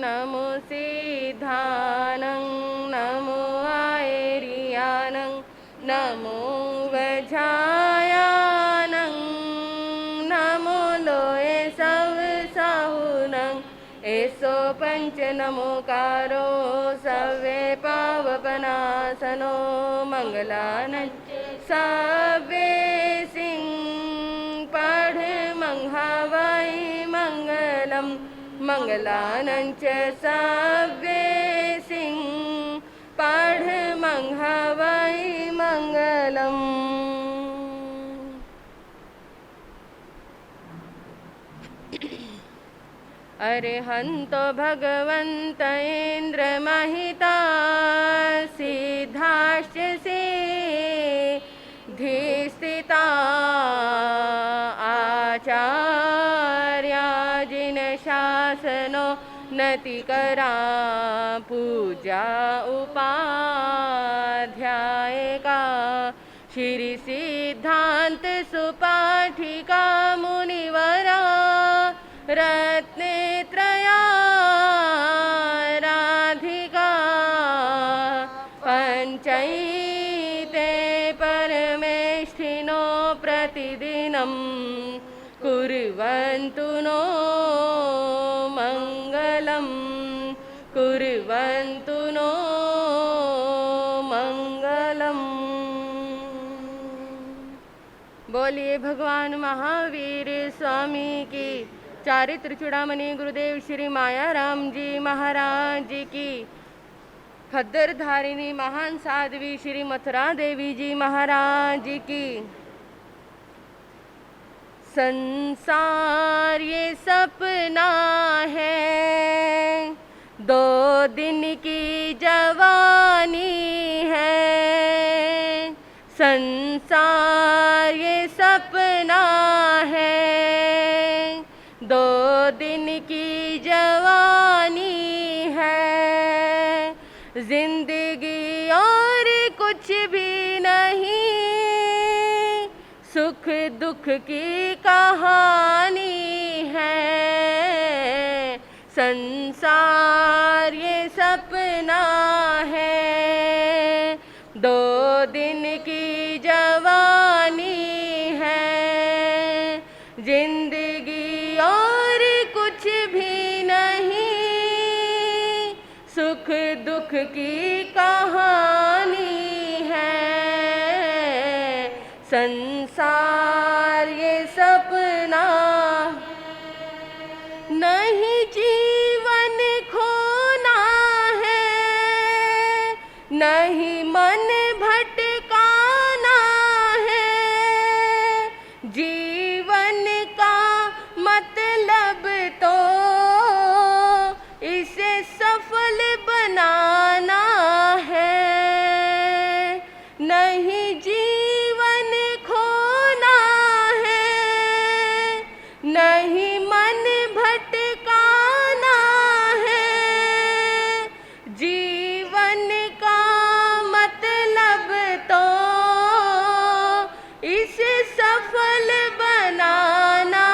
नमो सिद्धानं नमो आयर्यानं नमो गजायानं नमो लोये सव साहुनं एसो पंच नमोकारो सवे पावपनासनो मंगलानं सवे सिंह पढ़ मंहावाई मंगलम मंगलानं च सवे सिंह पढ़ मंहावाई मंगलम। अरहंतो भगवंत इंद्र महिता सिद्धाश्च सिद्धिस्थिता आचार्या जिन शासनो नतिकरा पूजा उपाध्यायिका श्री सिद्धांत सुपाठिका मुनिवरा रत्नेत्रया राधिका पंचैते परमेष्ठिनो प्रतिदिनं कुर्वन्तु नो मंगलम कुर्वन्तु नो मंगलम। बोलिए भगवान महावीर स्वामी की। चारित्र चूड़ामणि गुरुदेव श्री मायाराम जी महाराज की। खद्दर धारिणी महान साध्वी श्री मथुरा देवी जी महाराज की। संसार ये सपना है, 2 दिन की जवानी है। संसार ये सपना है, 2 दिन की जवानी है। जिंदगी और कुछ भी नहीं, सुख दुख की कहानी है। संसार ये सपना है, 2 दिन की जवानी है। जिंदगी और कुछ भी नहीं, सुख दुख की कहानी है। संसार ये सपना नहीं, जीवन खोना है, नहीं मन भटकाना है। जीवन का मतलब तो इसे सफल बनाना है। नहीं जीवन खोना है, नहीं मन भटकाना है। जीवन का मतलब तो इसे सफल बनाना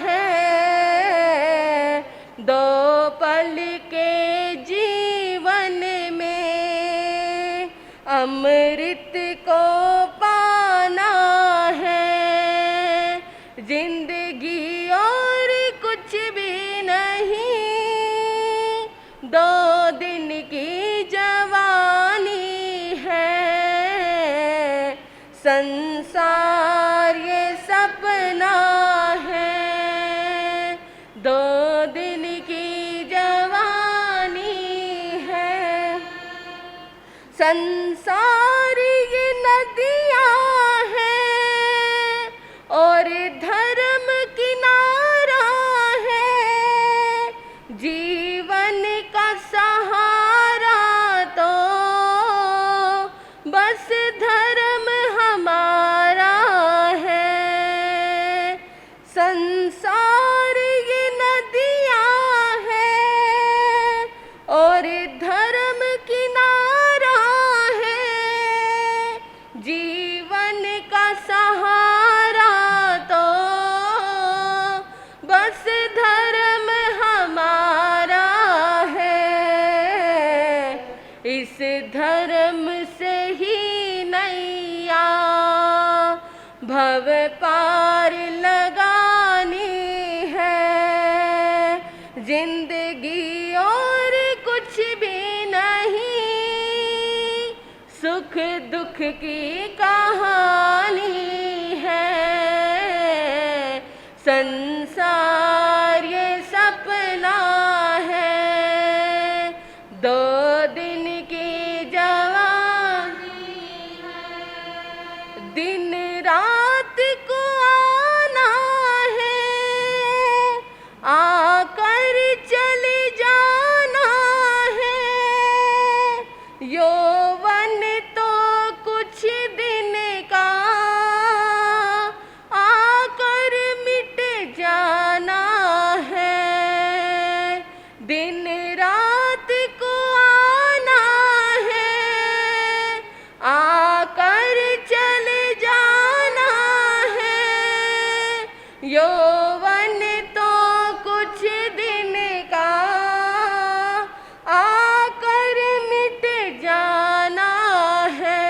है। 2 पल के जीवन में अमृत को पाना है। जिंदगी और कुछ भी नहीं, 2 दिन की जवानी है। संसार ये सपना है, 2 दिन की जवानी है। संसार ये नदियाँ हैं और धर्म किनारा है। जीवन का सहारा तो बस धर्म हमारा है। संसार ये नदियाँ हैं और धर्म किनारा है। जीवन का सहारा तो बस धर्म हमारा दुख की कहानी है, संसार ये सपना है, 2 दिन की जवानी है, दिन रात को आना है, आकर चले जाना है, यौवन तो कुछ दिन का, आकर मिट जाना है, दिन रात को आना है, आकर चले जाना है, यौवन तो कुछ दिन का, आकर मिट जाना है,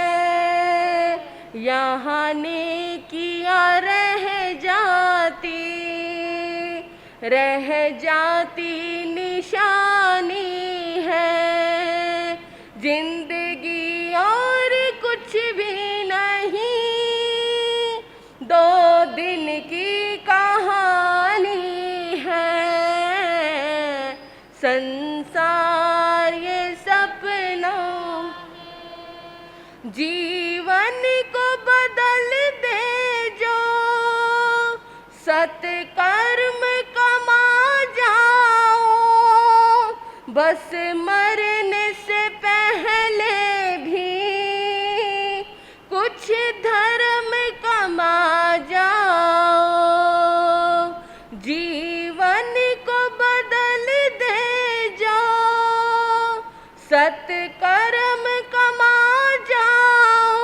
यहाँ नेकियां रह जाती निशानी है, जिंदगी और कुछ भी नहीं, 2 दिन की कहानी है, संसार ये सपनों, जीवन को बदल दे जो, सत्कर्म कमा जाओ, बस मरने से पहले भी कुछ धर्म कमा जाओ, जीवन को बदल दे जो, सत्कर्म कमा जाओ,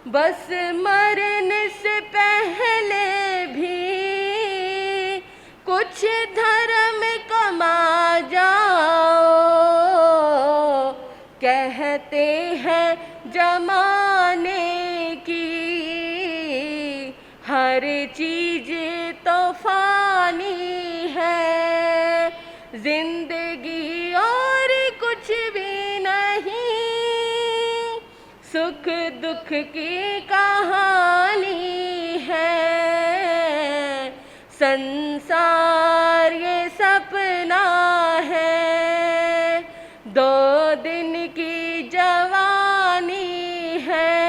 बस मरने से पहले भी कुछ धर्म कमा जाओ, कहते हैं जमाने की हर चीज तो फानी है, जिंदगी और कुछ भी नहीं, सुख दुख की कहानी है, संसार ये सपना है, 2 दिन की जवानी है,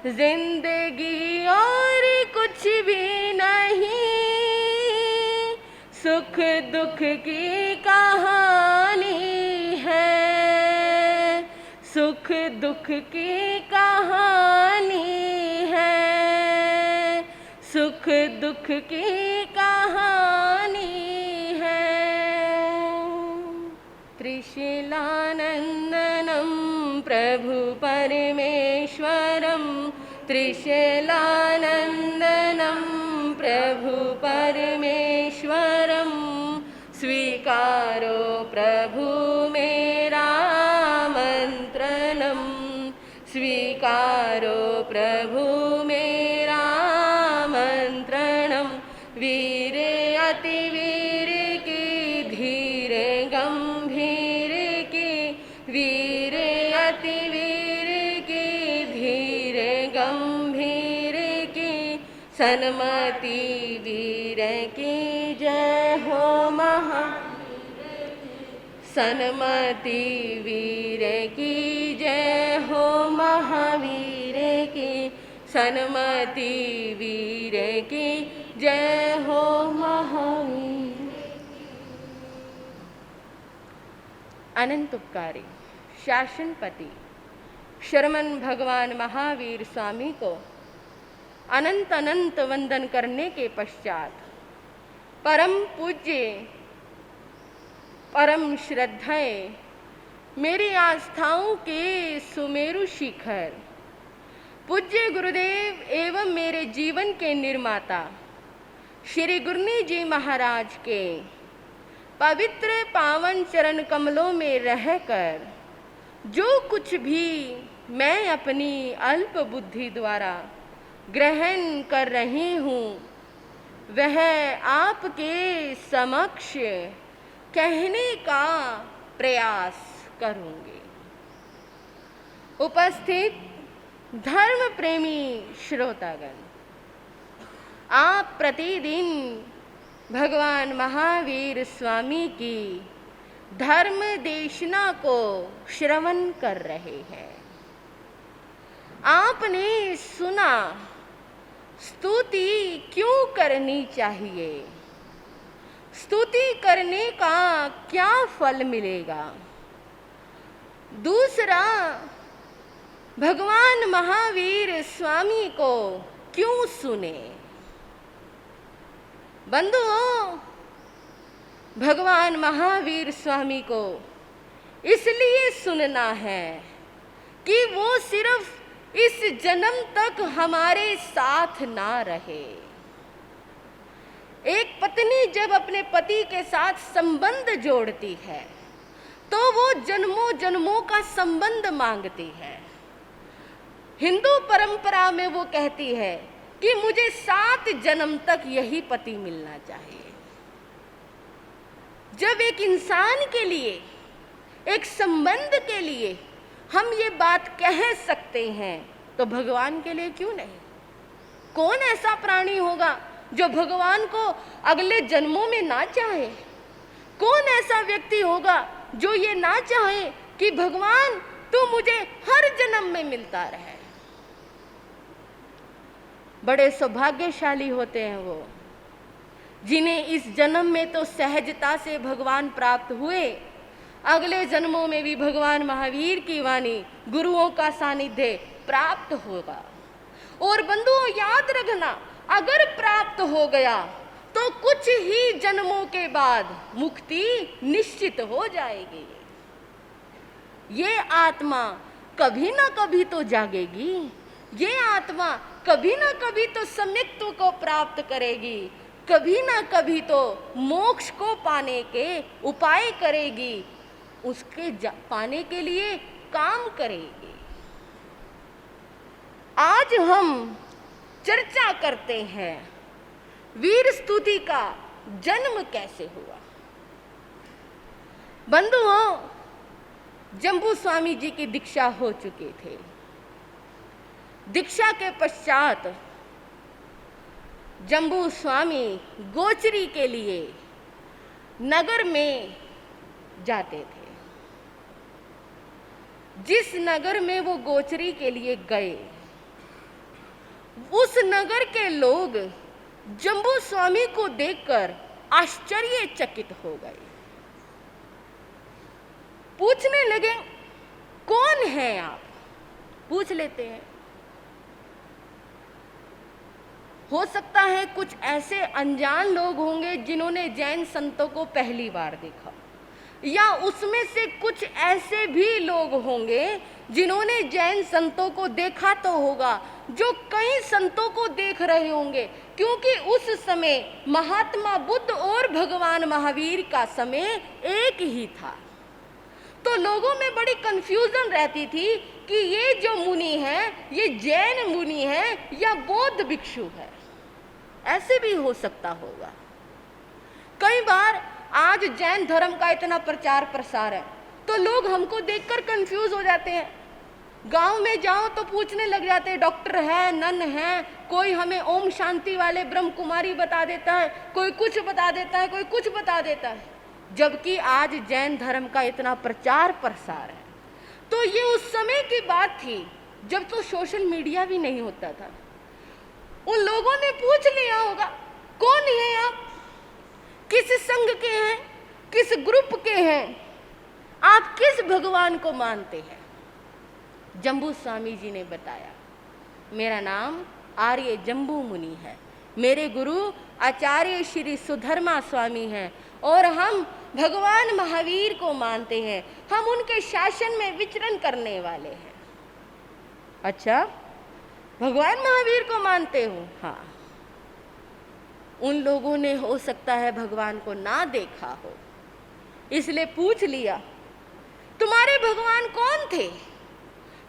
जिंदगी और कुछ भी नहीं, सुख दुख की कहानी है, सुख दुख की कहानी है, सुख दुख की कहानी है। त्रिशूलानंदनं प्रभु परमेश्वरं, त्रिशूलानंदनं प्रभु परमेश्वरं, स्वीकारो प्रभु मेरा मंत्रणं, स्वीकारो प्रभु मेरा मंत्रणं, वीर अति वीर की धीर गंभीर की, वीर अति वीर की धीर गंभीर की, सन्मति वीर की जय हो सन्मति वीर की जय हो महावीर की, सन्मति वीर की जय हो महावीर। अनंत उपकारी शासनपति शर्मन भगवान महावीर स्वामी को अनंत अनंत वंदन करने के पश्चात परम पूज्य परम श्रद्धाएं मेरी आस्थाओं के सुमेरु शिखर पूज्य गुरुदेव एवं मेरे जीवन के निर्माता श्री गुरनी जी महाराज के पवित्र पावन चरण कमलों में रहकर जो कुछ भी मैं अपनी अल्प बुद्धि द्वारा ग्रहण कर रही हूँ वह आपके समक्ष कहने का प्रयास करूँगी। उपस्थित धर्म प्रेमी श्रोतागण, आप प्रतिदिन भगवान महावीर स्वामी की धर्म देशना को श्रवण कर रहे हैं। आपने सुना स्तुति क्यों करनी चाहिए, स्तुति करने का क्या फल मिलेगा। दूसरा, भगवान महावीर स्वामी को क्यों सुने। बंधुओं, भगवान महावीर स्वामी को इसलिए सुनना है कि वो सिर्फ इस जन्म तक हमारे साथ ना रहे। एक पत्नी जब अपने पति के साथ संबंध जोड़ती है तो वो जन्मों जन्मों का संबंध मांगती है। हिंदू परंपरा में वो कहती है कि मुझे 7 जन्म तक यही पति मिलना चाहिए। जब एक इंसान के लिए, एक संबंध के लिए हम ये बात कह सकते हैं तो भगवान के लिए क्यों नहीं। कौन ऐसा प्राणी होगा जो भगवान को अगले जन्मों में ना चाहे। कौन ऐसा व्यक्ति होगा जो ये ना चाहे कि भगवान तू मुझे हर जन्म में मिलता रहे। बड़े सौभाग्यशाली होते हैं वो जिन्हें इस जन्म में तो सहजता से भगवान प्राप्त हुए, अगले जन्मों में भी भगवान महावीर की वाणी, गुरुओं का सानिध्य प्राप्त होगा। और बंधुओं, याद रखना, अगर प्राप्त हो गया तो कुछ ही जन्मों के बाद मुक्ति निश्चित हो जाएगी। ये आत्मा कभी ना कभी तो जागेगी, ये आत्मा कभी ना कभी तो सम्यक्त्व को प्राप्त करेगी, कभी ना कभी तो मोक्ष को पाने के उपाय करेगी, उसके पाने के लिए काम करेगी। आज हम चर्चा करते हैं वीर स्तुति का जन्म कैसे हुआ। बंधुओं, जम्बू स्वामी जी की दीक्षा हो चुके थे। दीक्षा के पश्चात जम्बू स्वामी गोचरी के लिए नगर में जाते थे। जिस नगर में वो गोचरी के लिए गए, उस नगर के लोग जम्बू स्वामी को देखकर आश्चर्यचकित हो गए। पूछने लगे, कौन हैं आप? पूछ लेते हैं। हो सकता है कुछ ऐसे अनजान लोग होंगे जिन्होंने जैन संतों को पहली बार देखा, या उसमें से कुछ ऐसे भी लोग होंगे जिन्होंने जैन संतों को देखा तो होगा, जो कई संतों को देख रहे होंगे, क्योंकि उस समय महात्मा बुद्ध और भगवान महावीर का समय एक ही था। तो लोगों में बड़ी कंफ्यूजन रहती थी कि ये जो मुनि है ये जैन मुनि है या बौद्ध भिक्षु है। ऐसे भी हो सकता होगा। कई बार आज जैन धर्म का इतना प्रचार प्रसार है तो लोग हमको देखकर कंफ्यूज हो जाते हैं। गांव में जाओ तो पूछने लग जाते हैं, डॉक्टर है, नन है, कोई हमें ओम शांति वाले ब्रह्म कुमारी बता देता है, कोई कुछ बता देता है, कोई कुछ बता देता है। जबकि आज जैन धर्म का इतना प्रचार प्रसार है। तो ये उस समय की बात थी जब तो सोशल मीडिया भी नहीं होता था। उन लोगों ने पूछ लिया होगा, कौन है आप, किस संघ के हैं, किस ग्रुप के हैं, आप किस भगवान को मानते हैं। जम्बू स्वामी जी ने बताया, मेरा नाम आर्य जम्बू मुनि है, मेरे गुरु आचार्य श्री सुधर्मा स्वामी हैं और हम भगवान महावीर को मानते हैं, हम उनके शासन में विचरण करने वाले हैं। अच्छा, भगवान महावीर को मानते हो? हाँ। उन लोगों ने हो सकता है भगवान को ना देखा हो, इसलिए पूछ लिया, तुम्हारे भगवान कौन थे,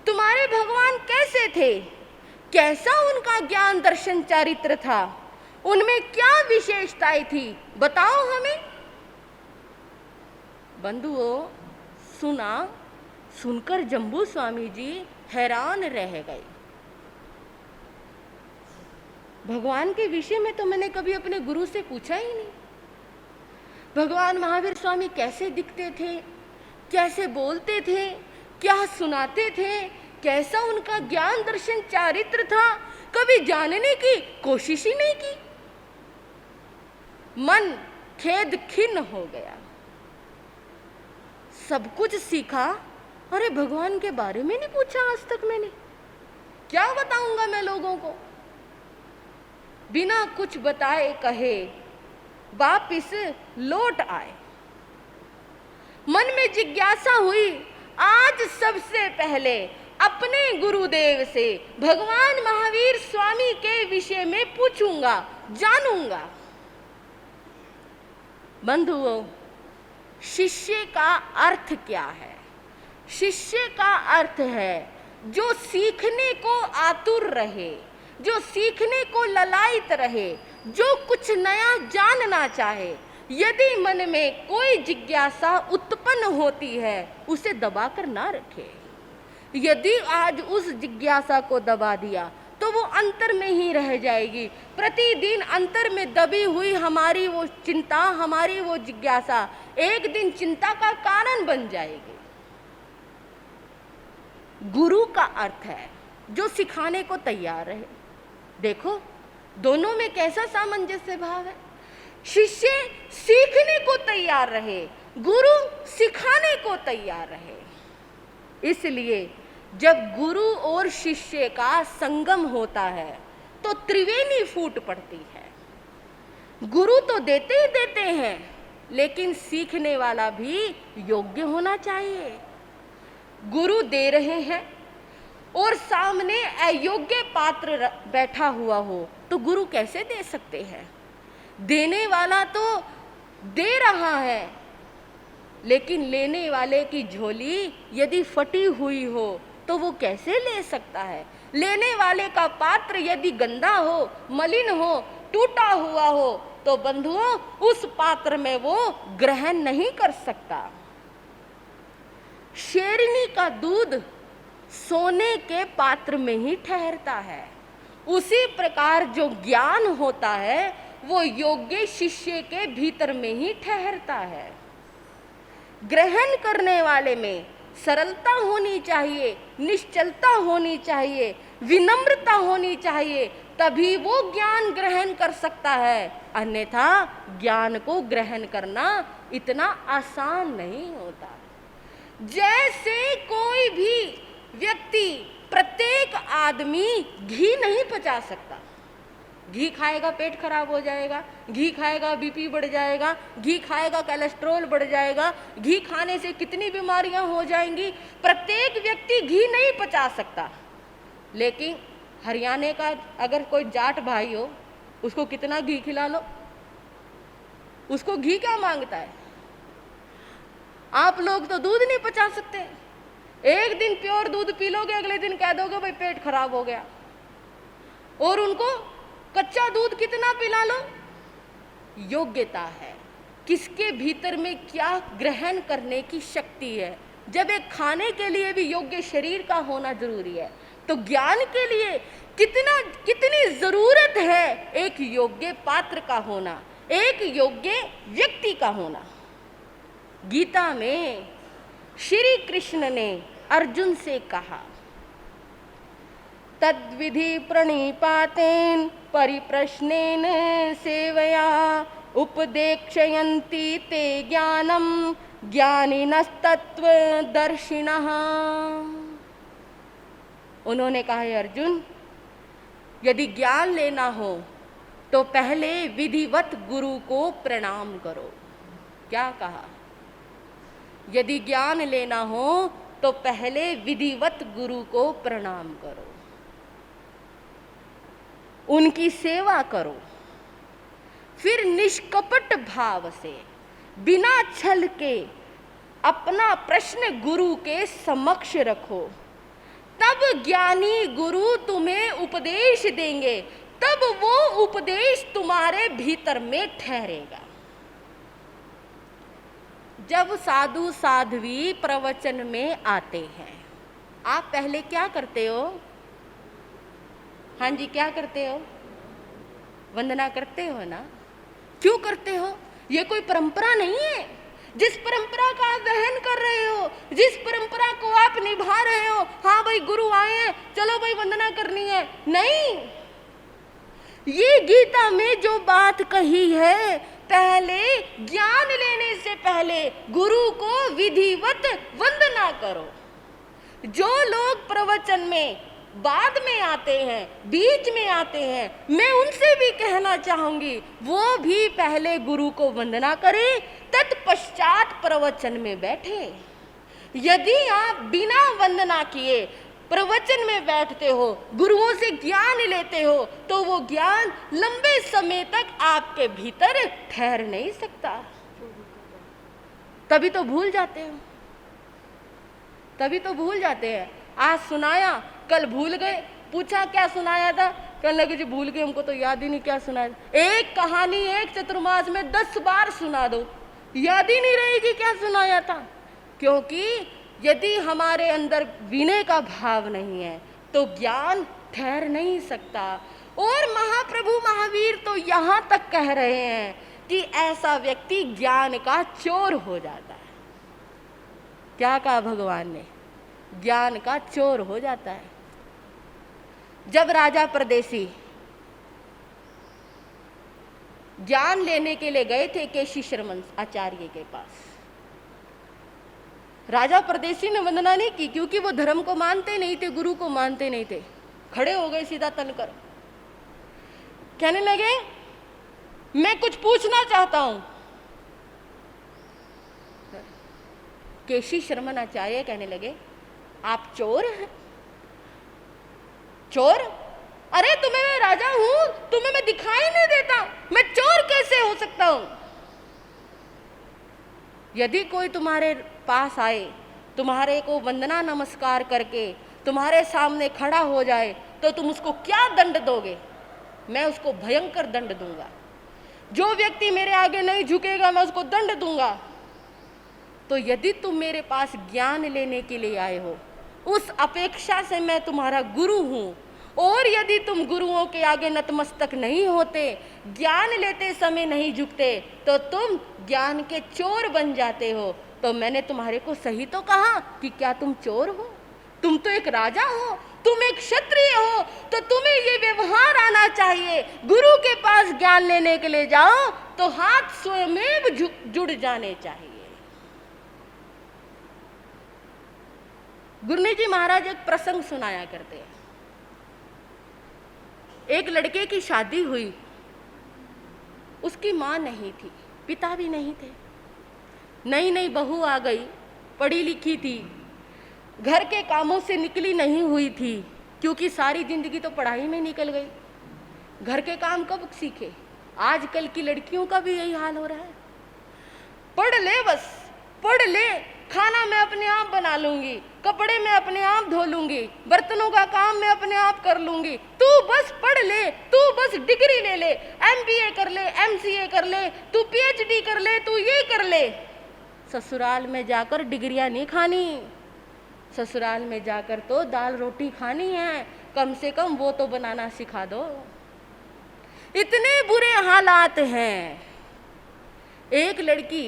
तुम्हारे भगवान कैसे थे, कैसा उनका ज्ञान दर्शन चारित्र था, उनमें क्या विशेषताएं थी, बताओ हमें। बंधुओं, सुनकर जम्बू स्वामी जी हैरान रह गई। भगवान के विषय में तो मैंने कभी अपने गुरु से पूछा ही नहीं। भगवान महावीर स्वामी कैसे दिखते थे, कैसे बोलते थे, क्या सुनाते थे, कैसा उनका ज्ञान दर्शन चारित्र था, कभी जानने की कोशिश ही नहीं की। मन खेद खिन्न हो गया। सब कुछ सीखा, अरे भगवान के बारे में नहीं पूछा आज तक मैंने। क्या बताऊंगा मैं लोगों को। बिना कुछ बताए कहे वापिस लौट आए। मन में जिज्ञासा हुई, आज सबसे पहले अपने गुरुदेव से भगवान महावीर स्वामी के विषय में पूछूंगा, जानूंगा। बंधुओं, शिष्य का अर्थ क्या है? शिष्य का अर्थ है जो सीखने को आतुर रहे, जो सीखने को ललायत रहे, जो कुछ नया जानना चाहे। यदि मन में कोई जिज्ञासा उत्पन्न होती है, उसे दबाकर ना रखे। यदि आज उस जिज्ञासा को दबा दिया तो वो अंतर में ही रह जाएगी। प्रतिदिन अंतर में दबी हुई हमारी वो चिंता, हमारी वो जिज्ञासा एक दिन चिंता का कारण बन जाएगी। गुरु का अर्थ है जो सिखाने को तैयार रहे। देखो दोनों में कैसा सामंजस्य भाव है। शिष्य सीखने को तैयार रहे, गुरु सिखाने को तैयार रहे। इसलिए जब गुरु और शिष्य का संगम होता है तो त्रिवेणी फूट पड़ती है। गुरु तो देते ही देते हैं, लेकिन सीखने वाला भी योग्य होना चाहिए। गुरु दे रहे हैं और सामने अयोग्य पात्र बैठा हुआ हो तो गुरु कैसे दे सकते हैं? देने वाला तो दे रहा है, लेकिन लेने वाले की झोली यदि फटी हुई हो तो वो कैसे ले सकता है? लेने वाले का पात्र यदि गंदा हो, मलिन हो, टूटा हुआ हो तो बंधुओं उस पात्र में वो ग्रहण नहीं कर सकता। शेरनी का दूध सोने के पात्र में ही ठहरता है। उसी प्रकार जो ज्ञान होता है वो योग्य शिष्य के भीतर में ही ठहरता है। ग्रहण करने वाले में सरलता होनी चाहिए, निश्चलता होनी चाहिए, विनम्रता होनी चाहिए, तभी वो ज्ञान ग्रहण कर सकता है। अन्यथा ज्ञान को ग्रहण करना इतना आसान नहीं होता। जैसे कोई भी व्यक्ति, प्रत्येक आदमी घी नहीं पचा सकता। घी खाएगा पेट खराब हो जाएगा, घी खाएगा बीपी बढ़ जाएगा, घी खाएगा कोलेस्ट्रॉल बढ़ जाएगा, घी खाने से कितनी बीमारियां हो जाएंगी। प्रत्येक व्यक्ति घी नहीं पचा सकता। लेकिन हरियाणा का अगर कोई जाट भाई हो, उसको कितना घी खिला लो, उसको घी क्या मांगता है। आप लोग तो दूध नहीं पचा सकते। एक दिन प्योर दूध पी लोगे, अगले दिन कह दोगे भाई पेट खराब हो गया। और उनको कच्चा दूध कितना पिला लो। योग्यता है किसके भीतर में क्या ग्रहण करने की शक्ति है। जब एक खाने के लिए भी योग्य शरीर का होना जरूरी है, तो ज्ञान के लिए कितनी जरूरत है एक योग्य पात्र का होना, एक योग्य व्यक्ति का होना। गीता में श्री कृष्ण ने अर्जुन से कहा, तद्विधि प्रणिपातेन परिप्रश्नेन सेवया उपदेक्षयन्ति ते ज्ञानम ज्ञानिनस्तत्वदर्शिनः। उन्होंने कहा, अर्जुन यदि ज्ञान लेना हो तो पहले विधिवत गुरु को प्रणाम करो। क्या कहा? यदि ज्ञान लेना हो तो पहले विधिवत गुरु को प्रणाम करो, उनकी सेवा करो, फिर निष्कपट भाव से बिना छल के अपना प्रश्न गुरु के समक्ष रखो। तब ज्ञानी गुरु तुम्हें उपदेश देंगे, तब वो उपदेश तुम्हारे भीतर में ठहरेगा। जब साधु साध्वी प्रवचन में आते हैं, आप पहले क्या करते हो? हाँ जी, क्या करते हो? वंदना करते हो ना? क्यों करते हो? ये कोई परंपरा नहीं है। जिस परंपरा का आप वहन कर रहे हो, जिस परंपरा को आप निभा रहे हो, हाँ भाई गुरु आए हैं, चलो भाई वंदना करनी है, नहीं। ये गीता में जो बात कही है, पहले ज्ञान लेने से पहले गुरु को विधिवत वंदना करो। जो लोग प्रवचन में बाद में आते हैं, बीच में आते हैं, मैं उनसे भी कहना चाहूंगी वो भी पहले गुरु को वंदना करें, तत्पश्चात प्रवचन में बैठे। यदि आप बिना वंदना किए प्रवचन में बैठते हो, गुरुओं से ज्ञान लेते हो, तो वो ज्ञान लंबे समय तक आपके भीतर ठहर नहीं सकता। तभी तो भूल जाते हो, तभी तो भूल जाते हैं। आज सुनाया, कल भूल गए, पूछा क्या सुनाया था, कहने लगे जी भूल गए, हमको तो याद ही नहीं क्या सुनाया। एक कहानी एक चतुर्मास में 10 बार सुना दो, याद ही नहीं रहेगी क्या सुनाया था। क्योंकि यदि हमारे अंदर विनय का भाव नहीं है तो ज्ञान ठहर नहीं सकता। और महाप्रभु महावीर तो यहाँ तक कह रहे हैं कि ऐसा व्यक्ति ज्ञान का चोर हो जाता है। क्या कहा भगवान ने? ज्ञान का चोर हो जाता है। जब राजा परदेसी ज्ञान लेने के लिए गए थे केशी शर्मन आचार्य के पास, राजा परदेसी ने वंदना नहीं की, क्योंकि वो धर्म को मानते नहीं थे, गुरु को मानते नहीं थे। खड़े हो गए सीधा तनकर, कहने लगे मैं कुछ पूछना चाहता हूं। केशी शर्मन आचार्य कहने लगे आप चोर हैं? चोर? अरे तुम्हें मैं राजा हूं, तुम्हें मैं दिखाई नहीं देता, मैं चोर कैसे हो सकता हूं? यदि कोई तुम्हारे पास आए, तुम्हारे को वंदना नमस्कार करके तुम्हारे सामने खड़ा हो जाए, तो तुम उसको क्या दंड दोगे? मैं उसको भयंकर दंड दूंगा। जो व्यक्ति मेरे आगे नहीं झुकेगा मैं उसको दंड दूंगा। तो यदि तुम मेरे पास ज्ञान लेने के लिए आए हो, उस अपेक्षा से मैं तुम्हारा गुरु हूं, और यदि तुम गुरुओं के आगे नतमस्तक नहीं होते, ज्ञान लेते समय नहीं झुकते, तो तुम ज्ञान के चोर बन जाते हो। तो मैंने तुम्हारे को सही तो कहा कि क्या तुम चोर हो? तुम तो एक राजा हो, तुम एक क्षत्रिय हो, तो तुम्हें ये व्यवहार आना चाहिए। गुरु के पास ज्ञान लेने के लिए जाओ तो हाथ स्वयं जुड़ जाने चाहिए। गुरु जी महाराज एक प्रसंग सुनाया करते हैं। एक लड़के की शादी हुई, उसकी माँ नहीं थी, पिता भी नहीं थे। नई नई बहू आ गई, पढ़ी लिखी थी, घर के कामों से निकली नहीं हुई थी, क्योंकि सारी जिंदगी तो पढ़ाई में निकल गई। घर के काम कब सीखे? आजकल की लड़कियों का भी यही हाल हो रहा है। पढ़ ले, बस पढ़ ले, खाना मैं अपने आप बना लूंगी, कपड़े मैं अपने आप धो लूंगी, बर्तनों का काम मैं अपने आप कर लूंगी, तू बस पढ़ ले, तू बस डिग्री ले ले, MBA कर ले, MCA कर ले, तू PhD कर ले, तू ये कर ले। ससुराल में जाकर डिग्रियां नहीं खानी, ससुराल में जाकर तो दाल रोटी खानी है, कम से कम वो तो बनाना सिखा दो। इतने बुरे हालात हैं। एक लड़की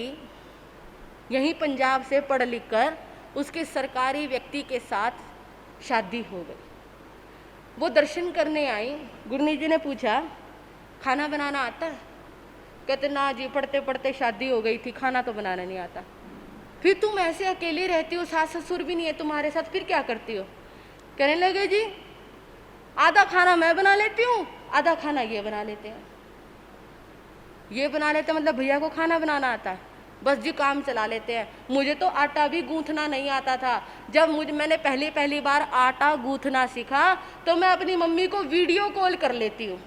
यहीं पंजाब से पढ़ लिख कर उसके सरकारी व्यक्ति के साथ शादी हो गई। वो दर्शन करने आई। गुरु जी ने पूछा खाना बनाना आता है? कहते ना जी, पढ़ते पढ़ते शादी हो गई थी, खाना तो बनाना नहीं आता। फिर तुम ऐसे अकेली रहती हो, सास ससुर भी नहीं है तुम्हारे साथ, फिर क्या करती हो? कहने लगे जी आधा खाना मैं बना लेती हूँ, आधा खाना ये बना लेते हैं। ये बना लेते मतलब भैया को खाना बनाना आता है, बस जी काम चला लेते हैं। मुझे तो आटा भी गूंथना नहीं आता था। जब मैंने पहली बार आटा गूंथना सीखा तो मैं अपनी मम्मी को वीडियो कॉल कर लेती हूँ,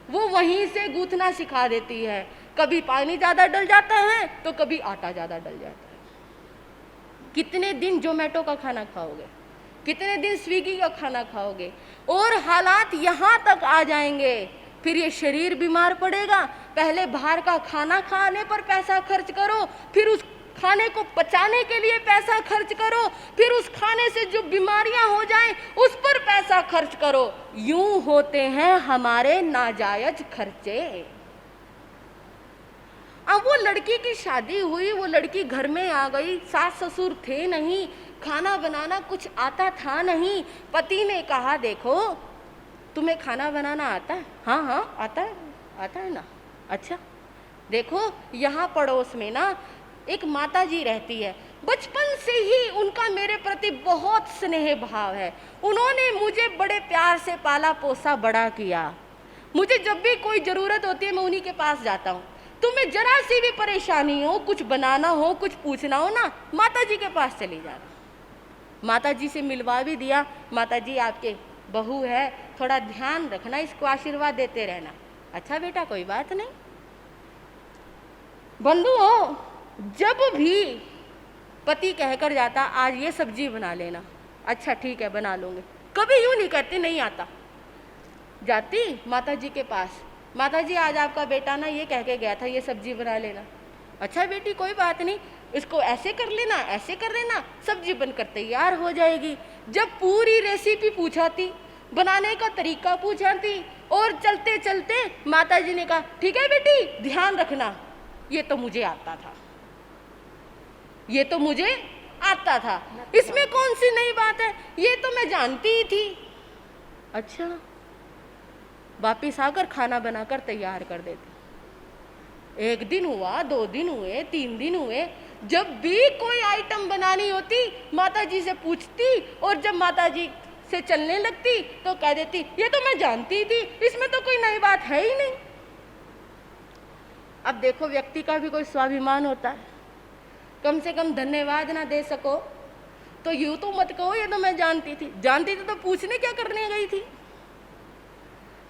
वो वहीं से गूंथना सिखा देती है। कभी पानी ज़्यादा डल जाता है तो कभी आटा ज़्यादा डल जाता है। कितने दिन जोमेटो का खाना खाओगे, कितने दिन स्विगी का खाना खाओगे? और हालात यहाँ तक आ जाएंगे, फिर ये शरीर बीमार पड़ेगा। पहले बाहर का खाना खाने पर पैसा खर्च करो, फिर उस खाने को पचाने के लिए पैसा खर्च करो, फिर उस खाने से जो बीमारियां हो जाएं उस पर पैसा खर्च करो। यूं होते हैं हमारे नाजायज खर्चे। अब वो लड़की की शादी हुई, वो लड़की घर में आ गई, सास ससुर थे नहीं, खाना बनाना कुछ आता था नहीं। पति ने कहा देखो तुम्हें खाना बनाना आता है? हाँ हाँ आता है ना। अच्छा देखो यहाँ पड़ोस में ना एक माता जी रहती है, बचपन से ही उनका मेरे प्रति बहुत स्नेह भाव है। उन्होंने मुझे बड़े प्यार से पाला पोसा बड़ा किया। मुझे जब भी कोई ज़रूरत होती है मैं उन्हीं के पास जाता हूँ। तुम्हें जरा सी भी परेशानी हो, कुछ बनाना हो, कुछ पूछना हो ना, माता जी के पास चली जाना। माता जी से मिलवा भी दिया। माता जी आपके बहू है, थोड़ा ध्यान रखना, इसको आशीर्वाद देते रहना। अच्छा बेटा कोई बात नहीं। बंधुओं, जब भी पति कहकर जाता आज ये सब्जी बना लेना, अच्छा ठीक है बना लूँगी, कभी यूँ नहीं कहती नहीं आता। जाती माता जी के पास, माता जी आज आपका बेटा ना ये कह के गया था ये सब्जी बना लेना। अच्छा बेटी कोई बात नहीं, इसको ऐसे कर लेना, ऐसे कर लेना, सब्जी बनकर तैयार हो जाएगी। जब पूरी रेसिपी पूछाती, बनाने का तरीका पूछाती, और चलते चलते माता जी ने कहा ठीक है बेटी ध्यान रखना, ये तो मुझे आता था, ये तो मुझे आता था, इसमें कौन सी नई बात है, ये तो मैं जानती ही थी। अच्छा वापिस आकर खाना बनाकर तैयार कर देते। एक दिन हुआ, 2 दिन हुए, 3 दिन हुए, जब भी कोई आइटम बनानी होती माता जी से पूछती, और जब माता जी से चलने लगती तो कह देती ये तो मैं जानती थी, इसमें तो कोई नई बात है ही नहीं। अब देखो व्यक्ति का भी कोई स्वाभिमान होता है, कम से कम धन्यवाद ना दे सको तो यूं तो मत कहो ये तो मैं जानती थी तो पूछने क्या करने गई थी।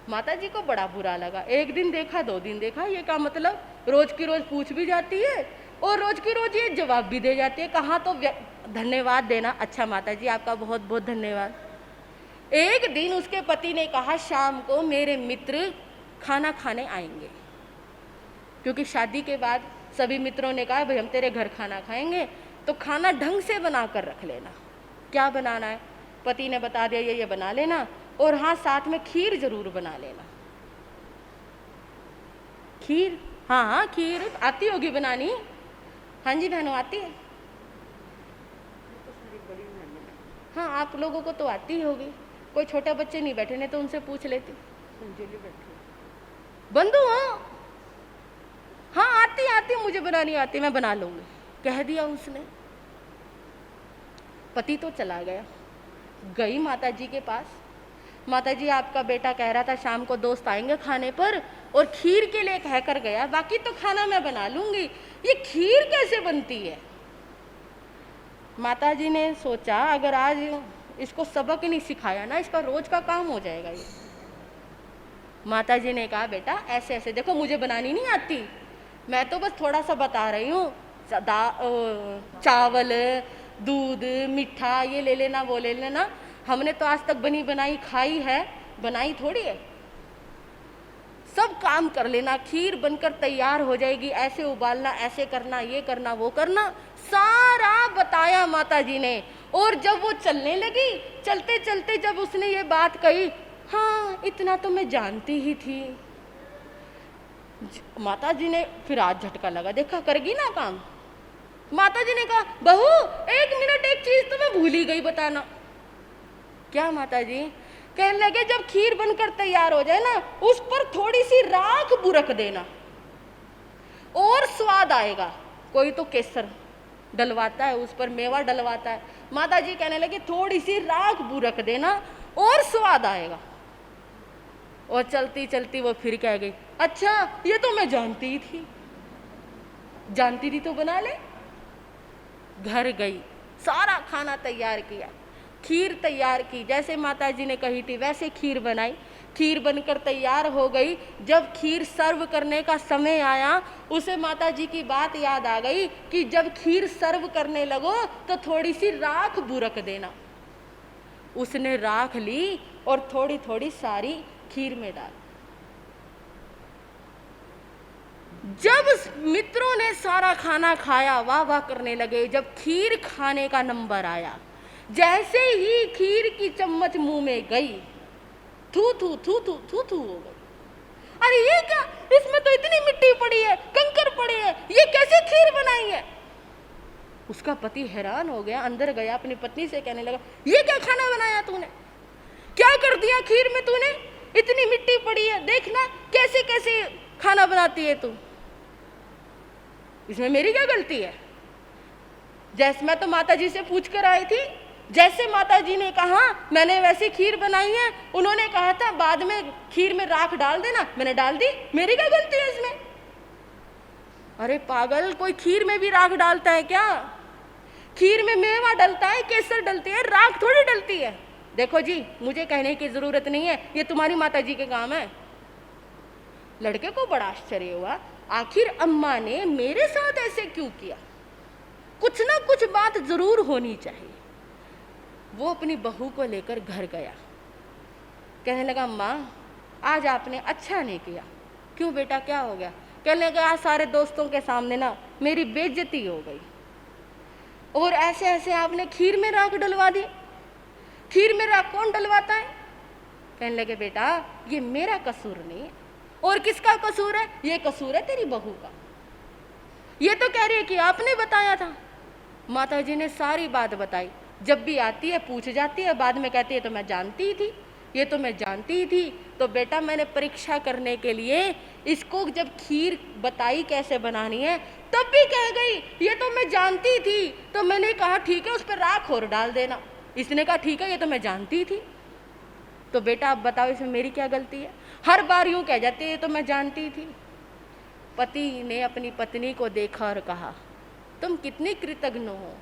माता जी को बड़ा बुरा लगा। 1 दिन देखा, 2 दिन देखा, ये का मतलब रोज की रोज पूछ भी जाती है और रोज की रोज ये जवाब भी दे जाती है। कहाँ तो धन्यवाद देना। अच्छा माता जी आपका बहुत बहुत धन्यवाद। एक दिन उसके पति ने कहा शाम को मेरे मित्र खाना खाने आएंगे, क्योंकि शादी के बाद सभी मित्रों ने कहा भाई हम तेरे घर खाना खाएंगे तो खाना ढंग से बना कर रख लेना। क्या बनाना है? पति ने बता दिया ये बना लेना, और हाँ साथ में खीर जरूर बना लेना। खीर? हाँ हाँ खीर आती होगी बनानी। हाँ जी बहनों आती है। हाँ आप लोगों को तो आती होगी, कोई छोटे बच्चे नहीं बैठे, नहीं तो उनसे पूछ लेती। बंधु हाँ आती मुझे बनानी आती, मैं बना लूंगी, कह दिया उसने। पति तो चला गया। गई माता जी के पास, माता जी आपका बेटा कह रहा था शाम को दोस्त आएंगे खाने पर और खीर के लिए कहकर गया, बाकी तो खाना मैं बना लूंगी, ये खीर कैसे बनती है? माता जी ने सोचा अगर आज इसको सबक नहीं सिखाया ना इसका रोज का काम हो जाएगा ये। माता जी ने कहा बेटा ऐसे ऐसे देखो, मुझे बनानी नहीं आती, मैं तो बस थोड़ा सा बता रही हूँ, चावल दूध मीठा ये ले लेना वो ले लेना, हमने तो आज तक बनी बनाई खाई है, बनाई थोड़ी है। सब काम कर लेना, खीर बनकर तैयार हो जाएगी, ऐसे उबालना, ऐसे करना, ये करना वो करना, सारा बताया माता जी ने। और जब वो चलने लगी, चलते चलते जब उसने ये बात कही, हाँ इतना तो मैं जानती ही थी। माता जी ने फिर आज झटका लगा, देखा करेगी ना काम। माता जी ने कहा बहू 1 मिनट, एक चीज तो मैं भूल ही गई बताना। क्या माता जी? कहने लगे जब खीर बनकर तैयार हो जाए ना उस पर थोड़ी सी राख बुरक देना और स्वाद आएगा। कोई तो केसर डलवाता है, उस पर मेवा डलवाता है। माता जी कहने लगे थोड़ी सी राख बुरक देना और स्वाद आएगा। और चलती चलती वो फिर कह गई अच्छा ये तो मैं जानती ही थी, जानती थी तो बना ले। घर गई, सारा खाना तैयार किया, खीर तैयार की, जैसे माता जी ने कही थी वैसे खीर बनाई। खीर बनकर तैयार हो गई। जब खीर सर्व करने का समय आया उसे माता जी की बात याद आ गई कि जब खीर सर्व करने लगो तो थोड़ी सी राख बुरक देना। उसने राख ली और थोड़ी थोड़ी सारी खीर में डाल। जब मित्रों ने सारा खाना खाया, वाह वाह करने लगे, जब खीर खाने का नंबर आया, जैसे ही खीर की चम्मच मुंह में गई, थू थू थू थू थू थू हो गई। अरे ये क्या, इसमें तो इतनी मिट्टी पड़ी है, कंकर पड़े हैं, ये कैसे खीर बनाई है? उसका पति हैरान हो गया, अंदर गया, अपनी पत्नी से कहने लगा, ये क्या खाना बनाया तूने, क्या कर दिया खीर में तूने, इतनी मिट्टी पड़ी है, देखना कैसे कैसे खाना बनाती है तू, इसमें मेरी क्या गलती है? जैसे मैं तो माता जी से पूछ कर आई थी, जैसे माता जी ने कहा मैंने वैसी खीर बनाई है। उन्होंने कहा था बाद में खीर में राख डाल देना, मैंने डाल दी, मेरी क्या गलती है इसमें? अरे पागल, कोई खीर में भी राख डालता है क्या? खीर में मेवा डलता है, केसर डलती है, राख थोड़ी डलती है। देखो जी, मुझे कहने की जरूरत नहीं है, ये तुम्हारी माता जी के काम है। लड़के को बड़ा आश्चर्य हुआ, आखिर अम्मा ने मेरे साथ ऐसे क्यों किया? कुछ ना कुछ बात जरूर होनी चाहिए। वो अपनी बहू को लेकर घर गया, कहने लगा, अम्मा आज आपने अच्छा नहीं किया। क्यों बेटा, क्या हो गया? कहने लगा, आज सारे दोस्तों के सामने ना मेरी बेइज्जती हो गई, और ऐसे ऐसे आपने खीर में राख डलवा दी। खीर में राख कौन डलवाता है? कहने लगे, बेटा ये मेरा कसूर नहीं है। और किसका कसूर है? ये कसूर है तेरी बहू का। ये तो कह रही है कि आपने बताया था। माता जी ने सारी बात बताई, जब भी आती है पूछ जाती है, बाद में कहती है तो मैं जानती ही थी, ये तो मैं जानती ही थी। तो बेटा मैंने परीक्षा करने के लिए इसको जब खीर बताई कैसे बनानी है, तब भी कह गई ये तो मैं जानती थी। तो मैंने कहा ठीक है, उस पर राख और डाल देना। इसने कहा ठीक है, ये तो मैं जानती थी। तो बेटा अब बताओ इसमें मेरी क्या गलती है? हर बार यूं कह जाती है ये तो मैं जानती थी। पति ने अपनी पत्नी को देखा और कहा, तुम कितनी कृतज्ञ हो।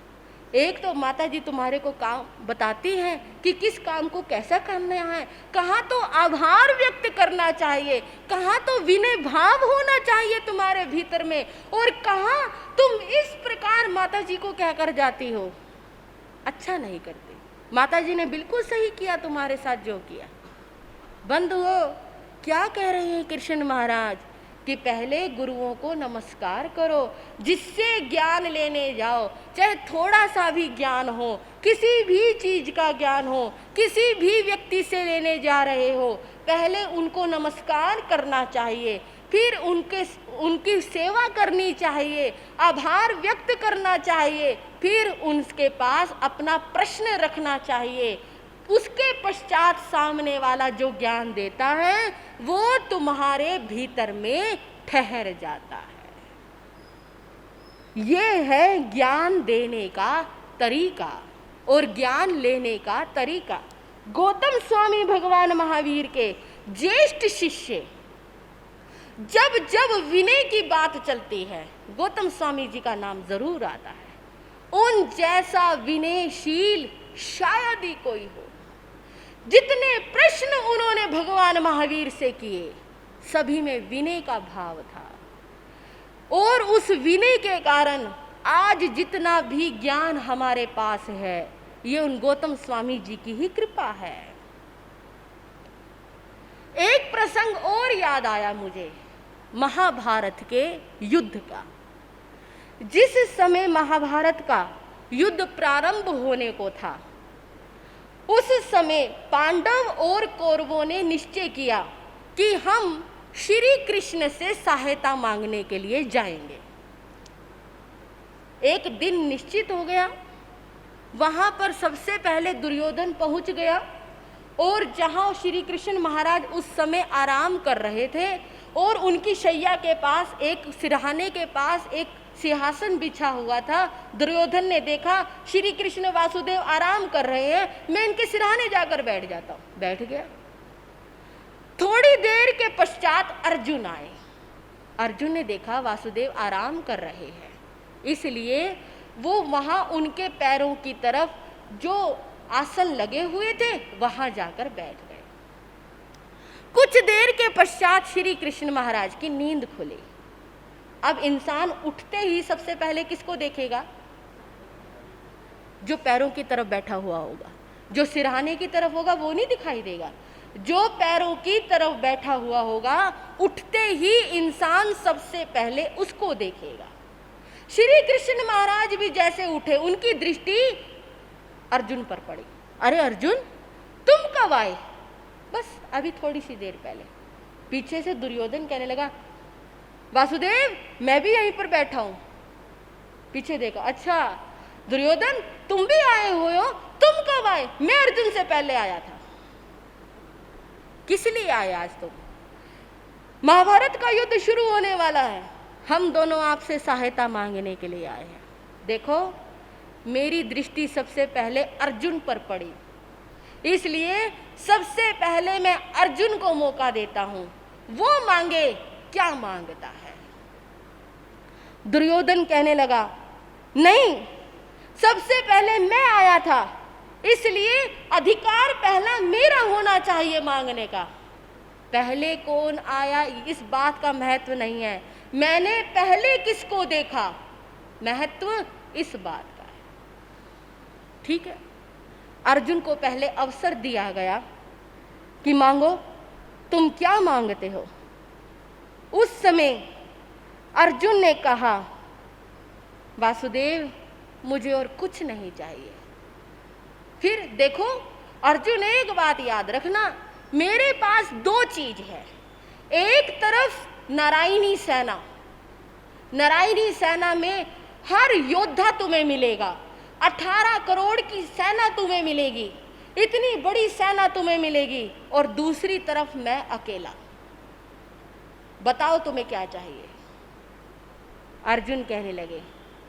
एक तो माता जी तुम्हारे को काम बताती हैं कि किस काम को कैसा करना है, कहाँ तो आभार व्यक्त करना चाहिए, कहाँ तो विनय भाव होना चाहिए तुम्हारे भीतर में, और कहाँ तुम इस प्रकार माता जी को क्या कर जाती हो, अच्छा नहीं करती। माता जी ने बिल्कुल सही किया तुम्हारे साथ जो किया। बंधुओं, क्या कह रहे हैं कृष्ण महाराज कि पहले गुरुओं को नमस्कार करो, जिससे ज्ञान लेने जाओ, चाहे थोड़ा सा भी ज्ञान हो, किसी भी चीज का ज्ञान हो, किसी भी व्यक्ति से लेने जा रहे हो, पहले उनको नमस्कार करना चाहिए, फिर उनकी सेवा करनी चाहिए, आभार व्यक्त करना चाहिए, फिर उनके पास अपना प्रश्न रखना चाहिए। उसके पश्चात सामने वाला जो ज्ञान देता है वो तुम्हारे भीतर में ठहर जाता है। ये है ज्ञान देने का तरीका और ज्ञान लेने का तरीका। गौतम स्वामी भगवान महावीर के ज्येष्ठ शिष्य, जब जब विनय की बात चलती है गौतम स्वामी जी का नाम जरूर आता है। उन जैसा विनयशील शायद ही कोई हो। जितने प्रश्न उन्होंने भगवान महावीर से किए, सभी में विनय का भाव था, और उस विनय के कारण आज जितना भी ज्ञान हमारे पास है, ये उन गौतम स्वामी जी की ही कृपा है। एक प्रसंग और याद आया मुझे, महाभारत के युद्ध का। जिस समय महाभारत का युद्ध प्रारंभ होने को था, उस समय पांडव और कौरवों ने निश्चय किया कि हम श्री कृष्ण से सहायता मांगने के लिए जाएंगे। एक दिन निश्चित हो गया, वहां पर सबसे पहले दुर्योधन पहुंच गया, और जहां श्री कृष्ण महाराज उस समय आराम कर रहे थे, और उनकी शैया के पास, एक सिरहाने के पास एक सिंहासन बिछा हुआ था। दुर्योधन ने देखा श्री कृष्ण वासुदेव आराम कर रहे हैं, मैं इनके सिरहाने जाकर बैठ जाता हूं। बैठ गया। थोड़ी देर के पश्चात अर्जुन आए। अर्जुन ने देखा वासुदेव आराम कर रहे हैं, इसलिए वो वहां उनके पैरों की तरफ जो आसन लगे हुए थे वहां जाकर बैठ गए। कुछ देर के पश्चात श्री कृष्ण महाराज की नींद खुली। अब इंसान उठते ही सबसे पहले किसको देखेगा? जो पैरों की तरफ बैठा हुआ होगा। जो सिरहाने की तरफ होगा वो नहीं दिखाई देगा। जो पैरों की तरफ बैठा हुआ होगा, उठते ही इंसान सबसे पहले उसको देखेगा। श्री कृष्ण महाराज भी जैसे उठे, उनकी दृष्टि अर्जुन पर पड़ी। अरे अर्जुन, तुम कब आए? बस अभी थोड़ी सी देर पहले। पीछे से दुर्योधन कहने लगा, वासुदेव मैं भी यहीं पर बैठा हूं। पीछे देखा, अच्छा दुर्योधन तुम भी आए हुए हो, तुम कब आए? मैं अर्जुन से पहले आया था। किस लिए आए आज तुम? महाभारत का युद्ध शुरू होने वाला है, हम दोनों आपसे सहायता मांगने के लिए आए हैं। देखो मेरी दृष्टि सबसे पहले अर्जुन पर पड़ी, इसलिए सबसे पहले मैं अर्जुन को मौका देता हूं, वो मांगे क्या मांगता है। दुर्योधन कहने लगा, नहीं, सबसे पहले मैं आया था, इसलिए अधिकार पहला मेरा होना चाहिए मांगने का। पहले कौन आया इस बात का महत्व नहीं है, मैंने पहले किसको देखा, महत्व इस बात का है। ठीक है, अर्जुन को पहले अवसर दिया गया कि मांगो, तुम क्या मांगते हो। उस समय अर्जुन ने कहा, वासुदेव मुझे और कुछ नहीं चाहिए। फिर देखो अर्जुन, एक बात याद रखना, मेरे पास दो चीज है। एक तरफ नारायणी सेना, नारायणी सेना में हर योद्धा तुम्हें मिलेगा, 18 करोड़ की सेना तुम्हें मिलेगी, इतनी बड़ी सेना तुम्हें मिलेगी, और दूसरी तरफ मैं अकेला। बताओ तुम्हें क्या चाहिए। अर्जुन कहने लगे,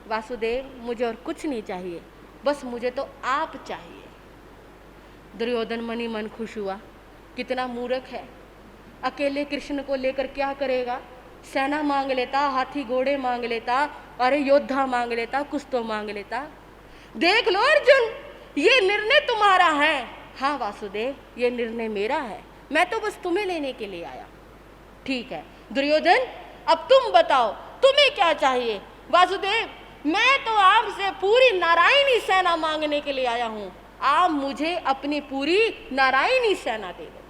वासुदेव मुझे और कुछ नहीं चाहिए, बस मुझे तो आप चाहिए। दुर्योधन मन ही मन खुश हुआ, कितना मूर्ख है, अकेले कृष्ण को लेकर क्या करेगा। सेना मांग लेता, हाथी घोड़े मांग लेता, अरे योद्धा मांग लेता, कुछ तो मांग लेता। देख लो अर्जुन, ये निर्णय तुम्हारा है। हाँ वासुदेव, ये निर्णय मेरा है, मैं तो बस तुम्हें लेने के लिए आया। ठीक है दुर्योधन, अब तुम बताओ तुम्हें क्या चाहिए। वासुदेव, मैं तो आपसे पूरी नारायणी सेना मांगने के लिए आया हूं, आप मुझे अपनी पूरी नारायणी सेना दे दो।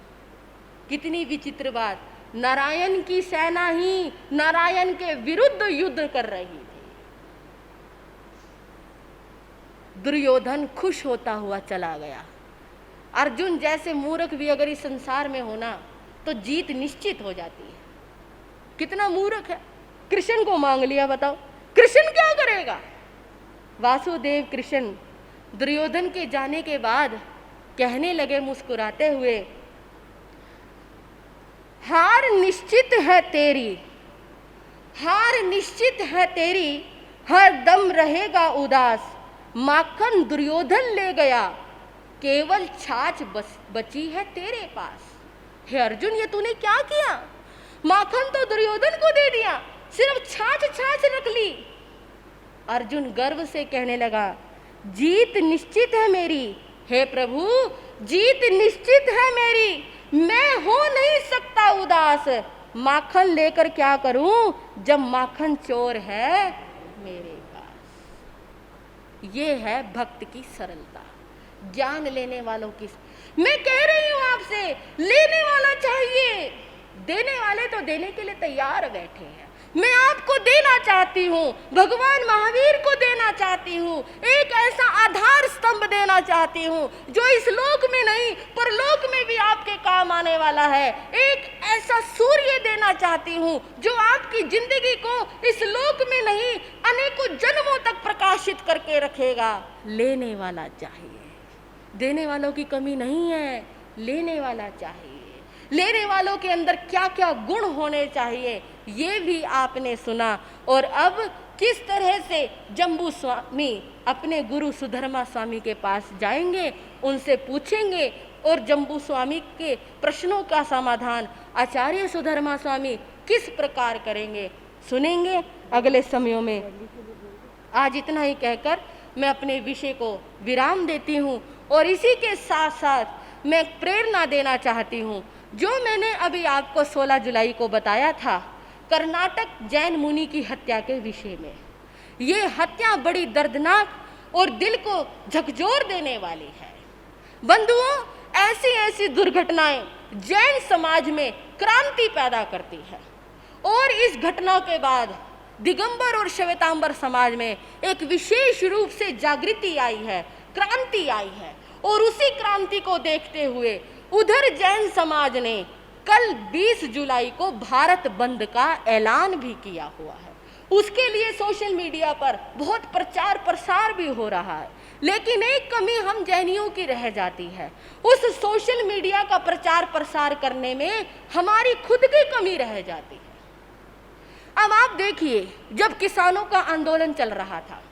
कितनी विचित्र बात, नारायण की सेना ही नारायण के विरुद्ध युद्ध कर रही थी। दुर्योधन खुश होता हुआ चला गया। अर्जुन जैसे मूर्ख भी अगर इस संसार में होना तो जीत निश्चित हो जाती है। कितना मूर्ख है, कृष्ण को मांग लिया। बताओ कृष्ण क्या करेगा। वासुदेव कृष्ण दुर्योधन के जाने के बाद कहने लगे मुस्कुराते हुए, हार निश्चित है तेरी, हार निश्चित है तेरी, हर दम रहेगा उदास। माखन दुर्योधन ले गया, केवल छाछ बची है तेरे पास। हे अर्जुन, ये तूने क्या किया। माखन तो दुर्योधन को दे दिया, सिर्फ छाछ छाछ रख ली। अर्जुन गर्व से कहने लगा, जीत निश्चित है मेरी। हे प्रभु, जीत निश्चित है मेरी, मैं हो नहीं सकता उदास। माखन लेकर क्या करूं जब माखन चोर है मेरे पास। ये है भक्त की सरलता, ज्ञान लेने वालों की। मैं कह रही हूं आपसे, लेने वाला चाहिए, देने वाले तो देने के लिए तैयार बैठे हैं। मैं आपको देना चाहती हूँ, भगवान महावीर को देना चाहती हूँ, एक ऐसा आधार स्तंभ देना चाहती हूँ जो इस लोक में नहीं पर लोक में भी आपके काम आने वाला है। एक ऐसा सूर्य देना चाहती हूँ जो आपकी जिंदगी को इस लोक में नहीं अनेकों जन्मों तक प्रकाशित करके रखेगा। लेने वाला चाहिए, देने वालों की कमी नहीं है, लेने वाला चाहिए। लेने वालों के अंदर क्या क्या गुण होने चाहिए ये भी आपने सुना। और अब किस तरह से जम्बू स्वामी अपने गुरु सुधर्मा स्वामी के पास जाएंगे, उनसे पूछेंगे और जम्बू स्वामी के प्रश्नों का समाधान आचार्य सुधर्मा स्वामी किस प्रकार करेंगे, सुनेंगे अगले समयों में। आज इतना ही कहकर मैं अपने विषय को विराम देती हूँ और इसी के साथ साथ मैं प्रेरणा देना चाहती हूँ। जो मैंने अभी आपको 16 जुलाई को बताया था कर्नाटक जैन मुनि की हत्या के विषय में, ये हत्या बड़ी दर्दनाक और दिल को झकझोर देने वाली है। बंधुओं, ऐसी ऐसी दुर्घटनाएं जैन समाज में क्रांति पैदा करती है। और इस घटना के बाद दिगंबर और श्वेतांबर समाज में एक विशेष रूप से जागृति आई है, क्रांति आई है। और उसी क्रांति को देखते हुए उधर जैन समाज ने कल 20 जुलाई को भारत बंद का ऐलान भी किया हुआ है। उसके लिए सोशल मीडिया पर बहुत प्रचार प्रसार भी हो रहा है, लेकिन एक कमी हम जैनियों की रह जाती है। उस सोशल मीडिया का प्रचार प्रसार करने में हमारी खुद की कमी रह जाती है। अब आप देखिए, जब किसानों का आंदोलन चल रहा था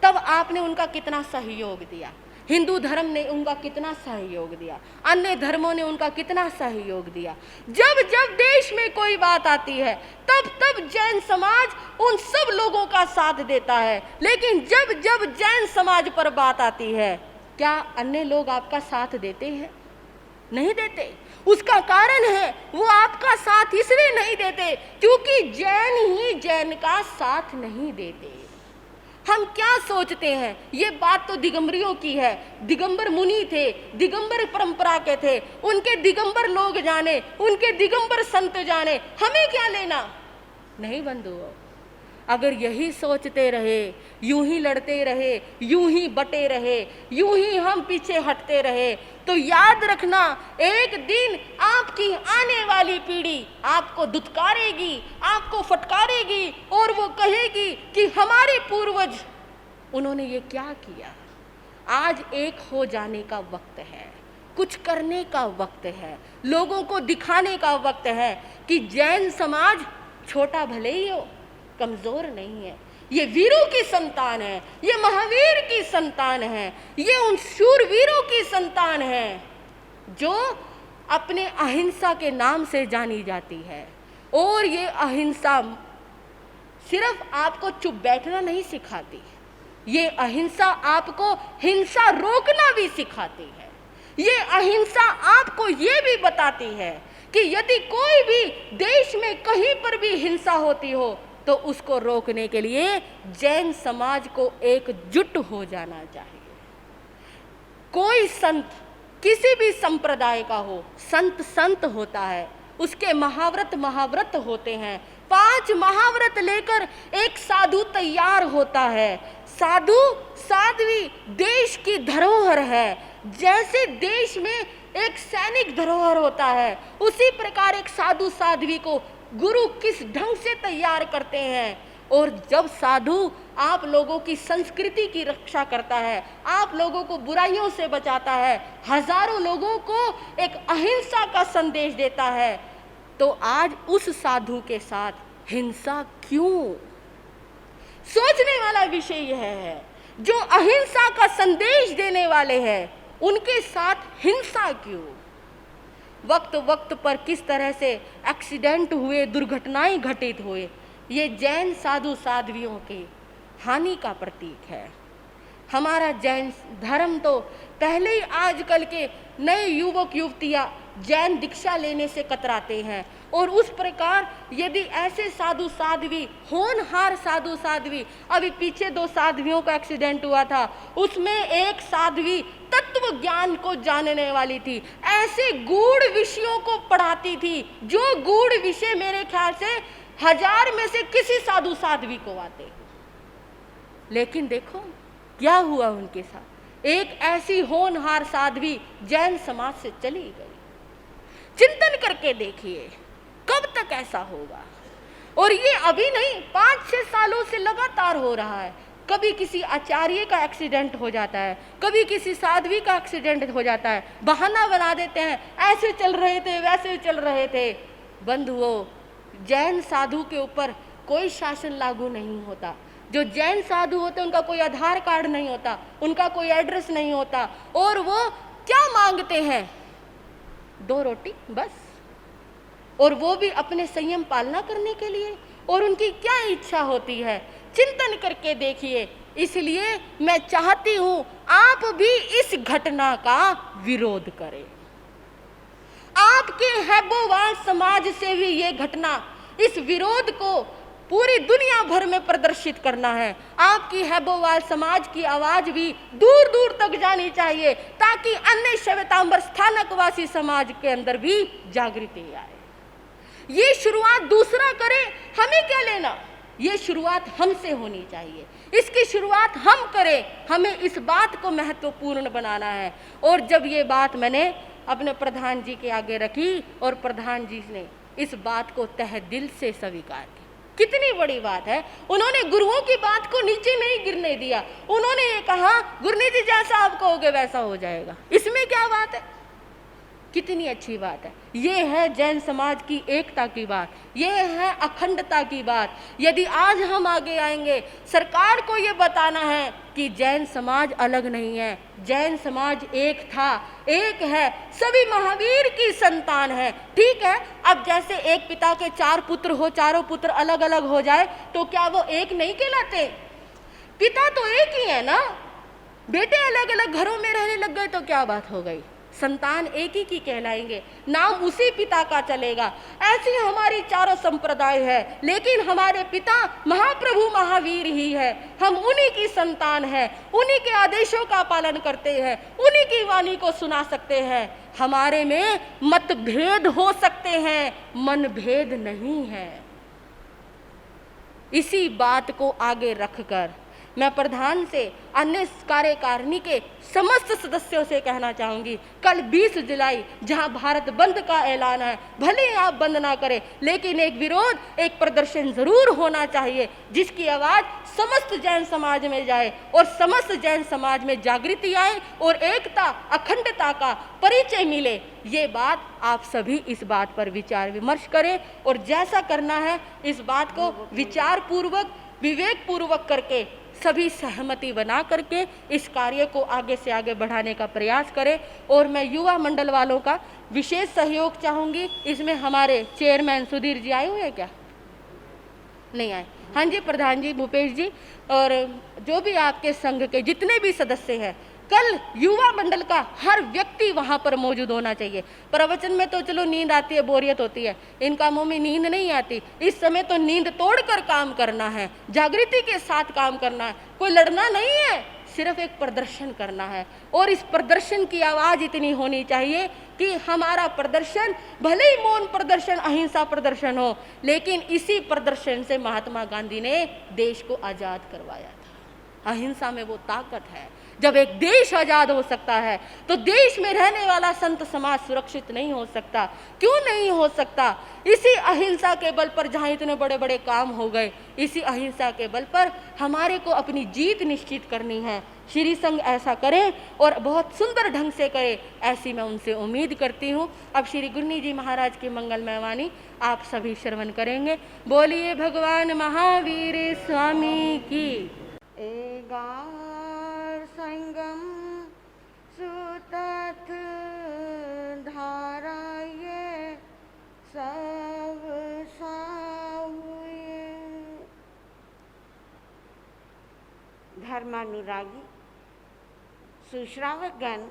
तब आपने उनका कितना सहयोग दिया, हिंदू धर्म ने उनका कितना सहयोग दिया, अन्य धर्मों ने उनका कितना सहयोग दिया। जब जब देश में कोई बात आती है तब तब जैन समाज उन सब लोगों का साथ देता है, लेकिन जब जब जैन समाज पर बात आती है, क्या अन्य लोग आपका साथ देते हैं? नहीं देते। उसका कारण है वो आपका साथ इसलिए नहीं देते क्योंकि जैन ही जैन का साथ नहीं देते। हम क्या सोचते हैं, ये बात तो दिगंबरियों की है। दिगंबर मुनि थे, दिगंबर परंपरा के थे, उनके दिगंबर लोग जाने, उनके दिगंबर संत जाने, हमें क्या लेना? नहीं बंधुओं, अगर यही सोचते रहे, यूं ही लड़ते रहे, यूं ही बटे रहे, यूं ही हम पीछे हटते रहे, तो याद रखना एक दिन आपकी आने वाली पीढ़ी आपको दुत्कारेगी, आपको फटकारेगी और वो कहेगी कि हमारे पूर्वज उन्होंने ये क्या किया। आज एक हो जाने का वक्त है, कुछ करने का वक्त है, लोगों को दिखाने का वक्त है कि जैन समाज छोटा भले ही हो, कमजोर नहीं है। ये वीरों की संतान है, ये महावीर की संतान है, ये उन शूरवीरों की संतान है जो अपने अहिंसा के नाम से जानी जाती है। और ये अहिंसा सिर्फ आपको चुप बैठना नहीं सिखाती, ये अहिंसा आपको हिंसा रोकना भी सिखाती है। ये अहिंसा आपको ये भी बताती है कि यदि कोई भी देश में कहीं पर भी हिंसा होती हो तो उसको रोकने के लिए जैन समाज को एकजुट हो जाना चाहिए। कोई संत किसी भी संप्रदाय का हो, संत संत होता है, उसके महाव्रत होते हैं। 5 महाव्रत लेकर एक साधु तैयार होता है। साधु साध्वी देश की धरोहर है। जैसे देश में एक सैनिक धरोहर होता है, उसी प्रकार एक साधु साध्वी को गुरु किस ढंग से तैयार करते हैं। और जब साधु आप लोगों की संस्कृति की रक्षा करता है, आप लोगों को बुराइयों से बचाता है, हजारों लोगों को एक अहिंसा का संदेश देता है, तो आज उस साधु के साथ हिंसा क्यों? सोचने वाला विषय यह है, जो अहिंसा का संदेश देने वाले हैं उनके साथ हिंसा क्यों? वक्त वक्त पर किस तरह से एक्सीडेंट हुए, दुर्घटनाएं घटित हुए, ये जैन साधु साध्वियों की हानि का प्रतीक है। हमारा जैन धर्म तो पहले ही आजकल के नए युवक युवतियां जैन दीक्षा लेने से कतराते हैं। और उस प्रकार यदि ऐसे साधु साध्वी, होनहार साधु साध्वी, अभी पीछे 2 साध्वियों का एक्सीडेंट हुआ था, उसमें एक साध्वी तत्व ज्ञान को जानने वाली थी, ऐसे गूढ़ विषयों को पढ़ाती थी जो गूढ़ विषय मेरे ख्याल से 1000 में से किसी साधु साध्वी को आते। लेकिन देखो क्या हुआ उनके साथ, एक ऐसी होनहार साध्वी जैन समाज से चली गई। चिंतन करके देखिए कब तक ऐसा होगा। और ये अभी नहीं, 5-6 सालों से लगातार हो रहा है। कभी किसी आचार्य का एक्सीडेंट हो जाता है, कभी किसी साध्वी का एक्सीडेंट हो जाता है, बहाना बना देते हैं, ऐसे चल रहे थे, वैसे चल रहे थे। बंधुओं, जैन साधु के ऊपर कोई शासन लागू नहीं होता। जो जैन साधु होते उनका कोई आधार कार्ड नहीं होता, उनका कोई एड्रेस नहीं होता, और वो क्या मांगते हैं? 2 रोटी बस, और वो भी अपने संयम पालना करने के लिए। और उनकी क्या इच्छा होती है, चिंतन करके देखिए। इसलिए मैं चाहती हूं आप भी इस घटना का विरोध करें। आपके हैबोवाल समाज से भी ये घटना, इस विरोध को पूरी दुनिया भर में प्रदर्शित करना है। आपकी हैबोवाल समाज की आवाज भी दूर दूर तक जानी चाहिए, ताकि अन्य श्वेतांबर स्थानकवासी समाज के अंदर भी जागृति आए। ये शुरुआत दूसरा करे, हमें क्या लेना, ये शुरुआत हमसे होनी चाहिए। इसकी शुरुआत हम करें, हमें इस बात को महत्वपूर्ण बनाना है। और जब ये बात मैंने अपने प्रधान जी के आगे रखी और प्रधान जी ने इस बात को तहे दिल से स्वीकार किया, कितनी बड़ी बात है। उन्होंने गुरुओं की बात को नीचे नहीं गिरने दिया। उन्होंने ये कहा, गुरनी जी जैसा आप कहोगे वैसा हो जाएगा। इसमें क्या बात है, कितनी अच्छी बात है। ये है जैन समाज की एकता की बात, ये है अखंडता की बात। यदि आज हम आगे आएंगे, सरकार को ये बताना है कि जैन समाज अलग नहीं है, जैन समाज एक था, एक है, सभी महावीर की संतान है। ठीक है, अब जैसे एक पिता के 4 पुत्र हो, चारों पुत्र अलग अलग हो जाए तो क्या वो एक नहीं कहलाते? पिता तो एक ही है ना। बेटे अलग अलग घरों में रहने लग गए तो क्या बात हो गई, संतान एक ही की कहलाएंगे, नाम उसी पिता का चलेगा। ऐसी हमारी चारों संप्रदाय है, लेकिन हमारे पिता महाप्रभु महावीर ही है। हम उन्हीं की संतान है, उन्हीं के आदेशों का पालन करते हैं, उन्हीं की वाणी को सुना सकते हैं। हमारे में मतभेद हो सकते हैं, मनभेद नहीं है। इसी बात को आगे रखकर मैं प्रधान से, अन्य कार्यकारिणी के समस्त सदस्यों से कहना चाहूंगी, कल 20 जुलाई जहां भारत बंद का ऐलान है, भले आप बंद ना करें, लेकिन एक विरोध, एक प्रदर्शन जरूर होना चाहिए, जिसकी आवाज समस्त जैन समाज में जाए और समस्त जैन समाज में जागृति आए और एकता, अखंडता का परिचय मिले। ये बात आप सभी इस बात पर विचार विमर्श करें और जैसा करना है इस बात को विचार पूर्वक, विवेक पूर्वक करके, सभी सहमति बना करके इस कार्य को आगे से आगे बढ़ाने का प्रयास करें। और मैं युवा मंडल वालों का विशेष सहयोग चाहूँगी। इसमें हमारे चेयरमैन सुधीर जी आए हुए हैं क्या? नहीं आए। हाँ जी, प्रधान जी भूपेश जी और जो भी आपके संघ के जितने भी सदस्य हैं, कल युवा मंडल का हर व्यक्ति वहां पर मौजूद होना चाहिए। प्रवचन में तो चलो नींद आती है, बोरियत होती है, इन कामों में नींद नहीं आती। इस समय तो नींद तोड़कर काम करना है, जागृति के साथ काम करना है, कोई लड़ना नहीं है, सिर्फ एक प्रदर्शन करना है। और इस प्रदर्शन की आवाज इतनी होनी चाहिए कि हमारा प्रदर्शन भले ही मौन प्रदर्शन, अहिंसा प्रदर्शन हो, लेकिन इसी प्रदर्शन से महात्मा गांधी ने देश को आजाद करवाया था। अहिंसा में वो ताकत है। जब एक देश आजाद हो सकता है तो देश में रहने वाला संत समाज सुरक्षित नहीं हो सकता। क्यों नहीं हो सकता? इसी अहिंसा के बल पर जहां इतने बड़े बड़े काम हो गए, इसी अहिंसा के बल पर हमारे को अपनी जीत निश्चित करनी है। श्री संघ ऐसा करें और बहुत सुंदर ढंग से करे, ऐसी मैं उनसे उम्मीद करती हूँ। अब श्री गुरनी जी महाराज की मंगलमय वाणी आप सभी श्रवण करेंगे। बोलिए भगवान महावीर स्वामी की। संगम सुतथ धारा ये सब साहुए। धर्मानुरागी सुश्रावक गण,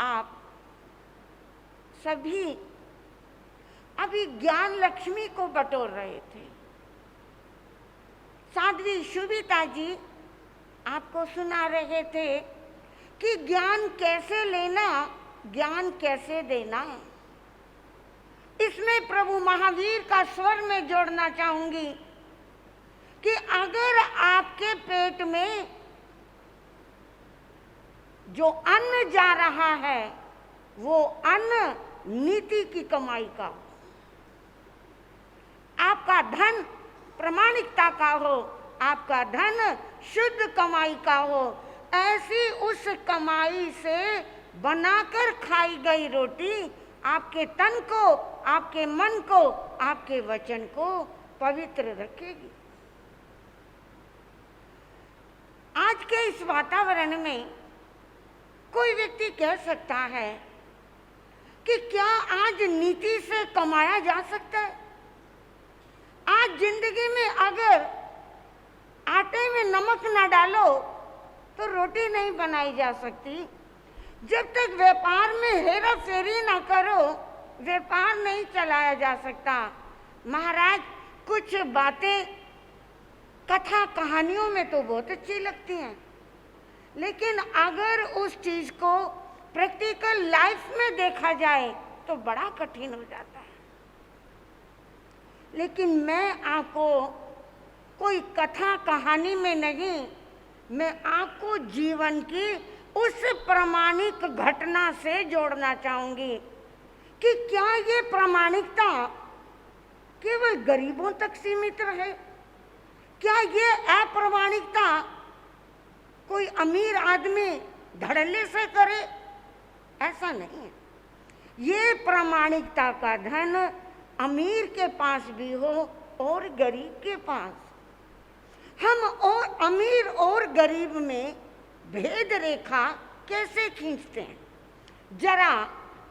आप सभी अभी ज्ञान लक्ष्मी को बटोर रहे थे। साध्वी शुभिता जी आपको सुना रहे थे कि ज्ञान कैसे लेना, ज्ञान कैसे देना। इसमें प्रभु महावीर का स्वर में जोड़ना चाहूंगी कि अगर आपके पेट में जो अन्न जा रहा है वो अन्न नीति की कमाई का, आपका धन प्रामाणिकता का हो, आपका धन शुद्ध कमाई का हो, ऐसी उस कमाई से बनाकर खाई गई रोटी आपके तन को, आपके मन को, आपके वचन को पवित्र रखेगी। आज के इस वातावरण में कोई व्यक्ति कह सकता है कि क्या आज नीति से कमाया जा सकता है? आज जिंदगी में अगर आटे में नमक ना डालो तो रोटी नहीं बनाई जा सकती। जब तक व्यापार में हेरा फेरी ना करो, व्यापार नहीं चलाया जा सकता। महाराज, कुछ बातें कथा कहानियों में तो बहुत अच्छी लगती हैं, लेकिन अगर उस चीज को प्रैक्टिकल लाइफ में देखा जाए तो बड़ा कठिन हो जाता है। लेकिन मैं आपको कोई कथा कहानी में नहीं, मैं आपको जीवन की उस प्रामाणिक घटना से जोड़ना चाहूंगी कि क्या ये प्रामाणिकता केवल गरीबों तक सीमित रहे, क्या ये अप्रामाणिकता कोई अमीर आदमी धड़ल्ले से करे, ऐसा नहीं है। ये प्रामाणिकता का धन अमीर के पास भी हो और गरीब के पास। हम और अमीर और गरीब में भेद रेखा कैसे खींचते हैं, जरा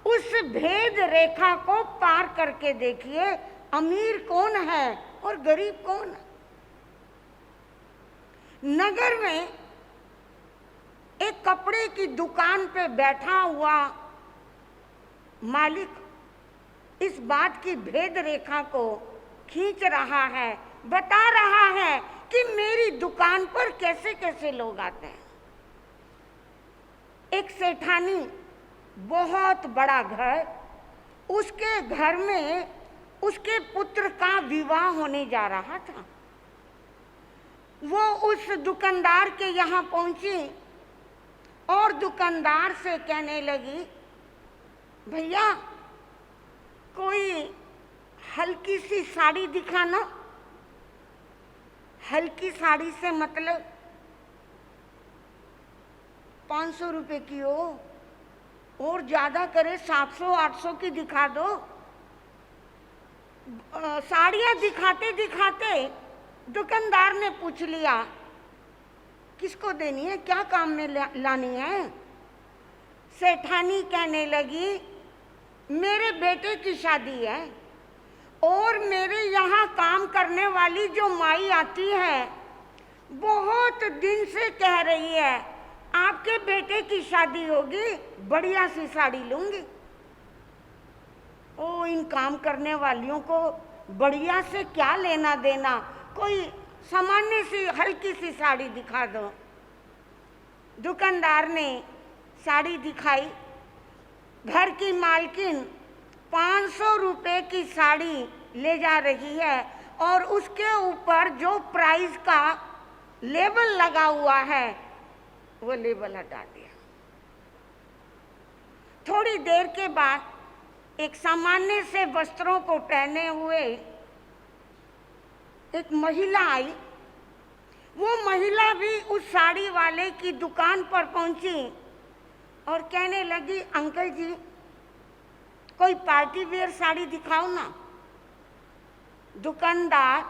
उस भेद रेखा को पार करके देखिए, अमीर कौन है और गरीब कौन है। नगर में एक कपड़े की दुकान पे बैठा हुआ मालिक इस बात की भेद रेखा को खींच रहा है, बता रहा है कि मेरी दुकान पर कैसे कैसे लोग आते हैं। एक सेठानी, बहुत बड़ा घर, उसके घर में उसके पुत्र का विवाह होने जा रहा था। वो उस दुकानदार के यहाँ पहुंची और दुकानदार से कहने लगी, भैया कोई हल्की सी साड़ी दिखाना। हल्की साड़ी से मतलब 500 रुपए की हो, और ज्यादा करे 700-800 की दिखा दो। साड़ियां दिखाते दिखाते दुकानदार ने पूछ लिया, किसको देनी है, क्या काम में लानी है। सेठानी कहने लगी, मेरे बेटे की शादी है और मेरे यहाँ काम करने वाली जो माई आती है बहुत दिन से कह रही है आपके बेटे की शादी होगी, बढ़िया सी साड़ी लूंगी। ओ, इन काम करने वालियों को बढ़िया से क्या लेना देना, कोई सामान्य सी हल्की सी साड़ी दिखा दो। दुकानदार ने साड़ी दिखाई। घर की मालकिन 500 रुपए की साड़ी ले जा रही है और उसके ऊपर जो प्राइस का लेबल लगा हुआ है वो लेबल हटा दिया। थोड़ी देर के बाद एक सामान्य से वस्त्रों को पहने हुए एक महिला आई। वो महिला भी उस साड़ी वाले की दुकान पर पहुंची और कहने लगी, अंकल जी कोई पार्टी वेयर साड़ी दिखाओ ना। दुकानदार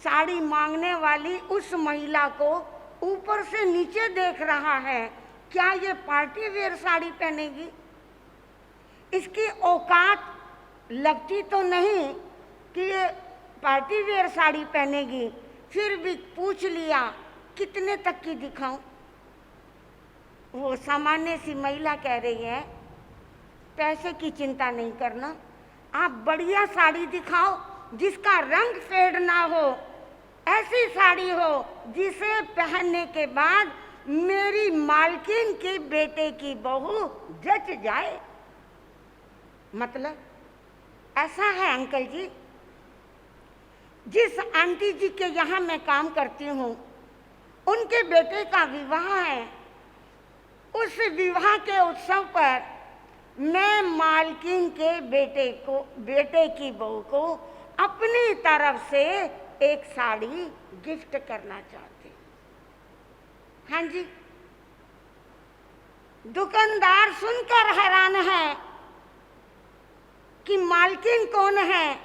साड़ी मांगने वाली उस महिला को ऊपर से नीचे देख रहा है, क्या ये पार्टी वेयर साड़ी पहनेगी, इसकी औकात लगती तो नहीं कि ये पार्टी वेयर साड़ी पहनेगी। फिर भी पूछ लिया, कितने तक की दिखाऊं। वो सामान्य सी महिला कह रही है, पैसे की चिंता नहीं करना, आप बढ़िया साड़ी दिखाओ जिसका रंग फेड ना हो, ऐसी साड़ी हो जिसे पहनने के बाद मेरी मालकिन के बेटे की बहू जच जाए। मतलब ऐसा है अंकल जी, जिस आंटी जी के यहाँ मैं काम करती हूँ उनके बेटे का विवाह है। उस विवाह के उत्सव पर मैं मालकिन के बेटे की बहू को अपनी तरफ से एक साड़ी गिफ्ट करना चाहती हूँ। हाँ जी। दुकानदार सुनकर हैरान है कि मालकिन कौन है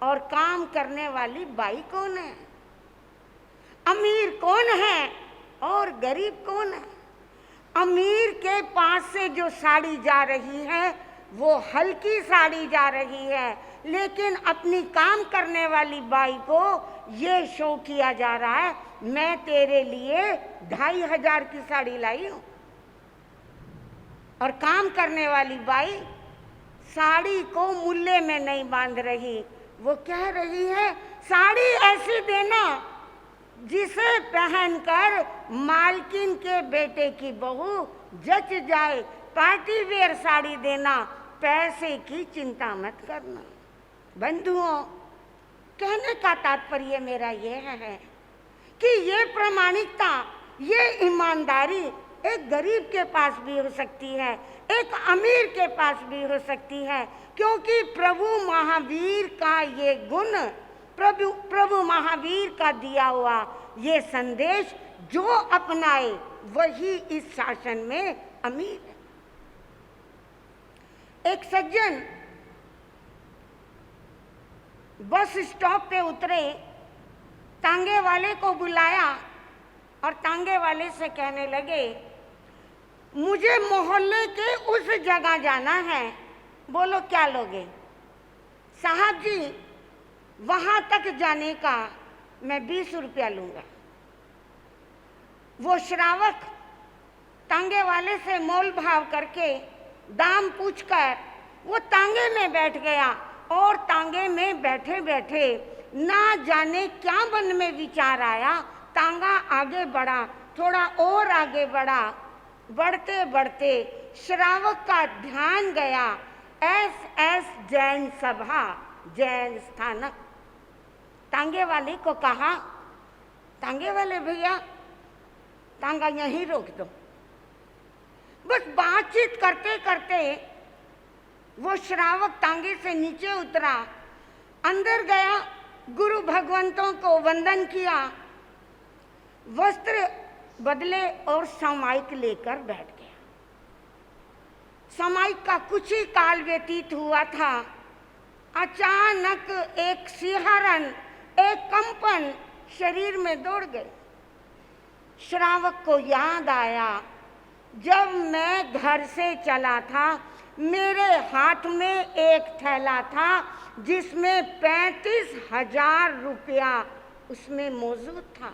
और काम करने वाली बाई कौन है, अमीर कौन है और गरीब कौन है। अमीर के पास से जो साड़ी जा रही है वो हल्की साड़ी जा रही है, लेकिन अपनी काम करने वाली बाई को ये शो किया जा रहा है, मैं तेरे लिए 2500 की साड़ी लाई हूं। और काम करने वाली बाई साड़ी को मूल्य में नहीं बांध रही, वो कह रही है साड़ी ऐसी देना जिसे पहनकर मालकिन के बेटे की बहू जच जाए। पार्टी वेयर साड़ी देना, पैसे की चिंता मत करना। बंधुओं, कहने का तात्पर्य मेरा यह है कि ये प्रामाणिकता, ये ईमानदारी एक गरीब के पास भी हो सकती है, एक अमीर के पास भी हो सकती है, क्योंकि प्रभु महावीर का ये गुण, प्रभु महावीर का दिया हुआ ये संदेश जो अपनाए वही इस शासन में अमीर है। एक सज्जन बस स्टॉप पे उतरे, तांगे वाले को बुलाया और तांगे वाले से कहने लगे, मुझे मोहल्ले के उस जगह जाना है, बोलो क्या लोगे? साहब जी, वहां तक जाने का मैं 20 रुपया लूंगा। वो श्रावक तांगे वाले से मोल भाव करके दाम पूछकर वो तांगे में बैठ गया और तांगे में बैठे बैठे ना जाने क्या मन में विचार आया। तांगा आगे बढ़ा, थोड़ा और आगे बढ़ा, बढ़ते बढ़ते श्रावक का ध्यान गया एस जैन सभा, जैन स्थानक। तांगे वाले को कहा, तांगे वाले भैया तांगा यहीं रोक दो। बस बातचीत करते करते वो श्रावक तांगे से नीचे उतरा, अंदर गया, गुरु भगवंतों को वंदन किया, वस्त्र बदले और सामायिक लेकर बैठ गया। सामायिक का कुछ ही काल व्यतीत हुआ था, अचानक एक सिहरन, एक कंपन शरीर में दौड़ गई। श्रावक को याद आया, जब मैं घर से चला था मेरे हाथ में एक थैला था जिसमें 35,000 रुपया उसमें मौजूद था,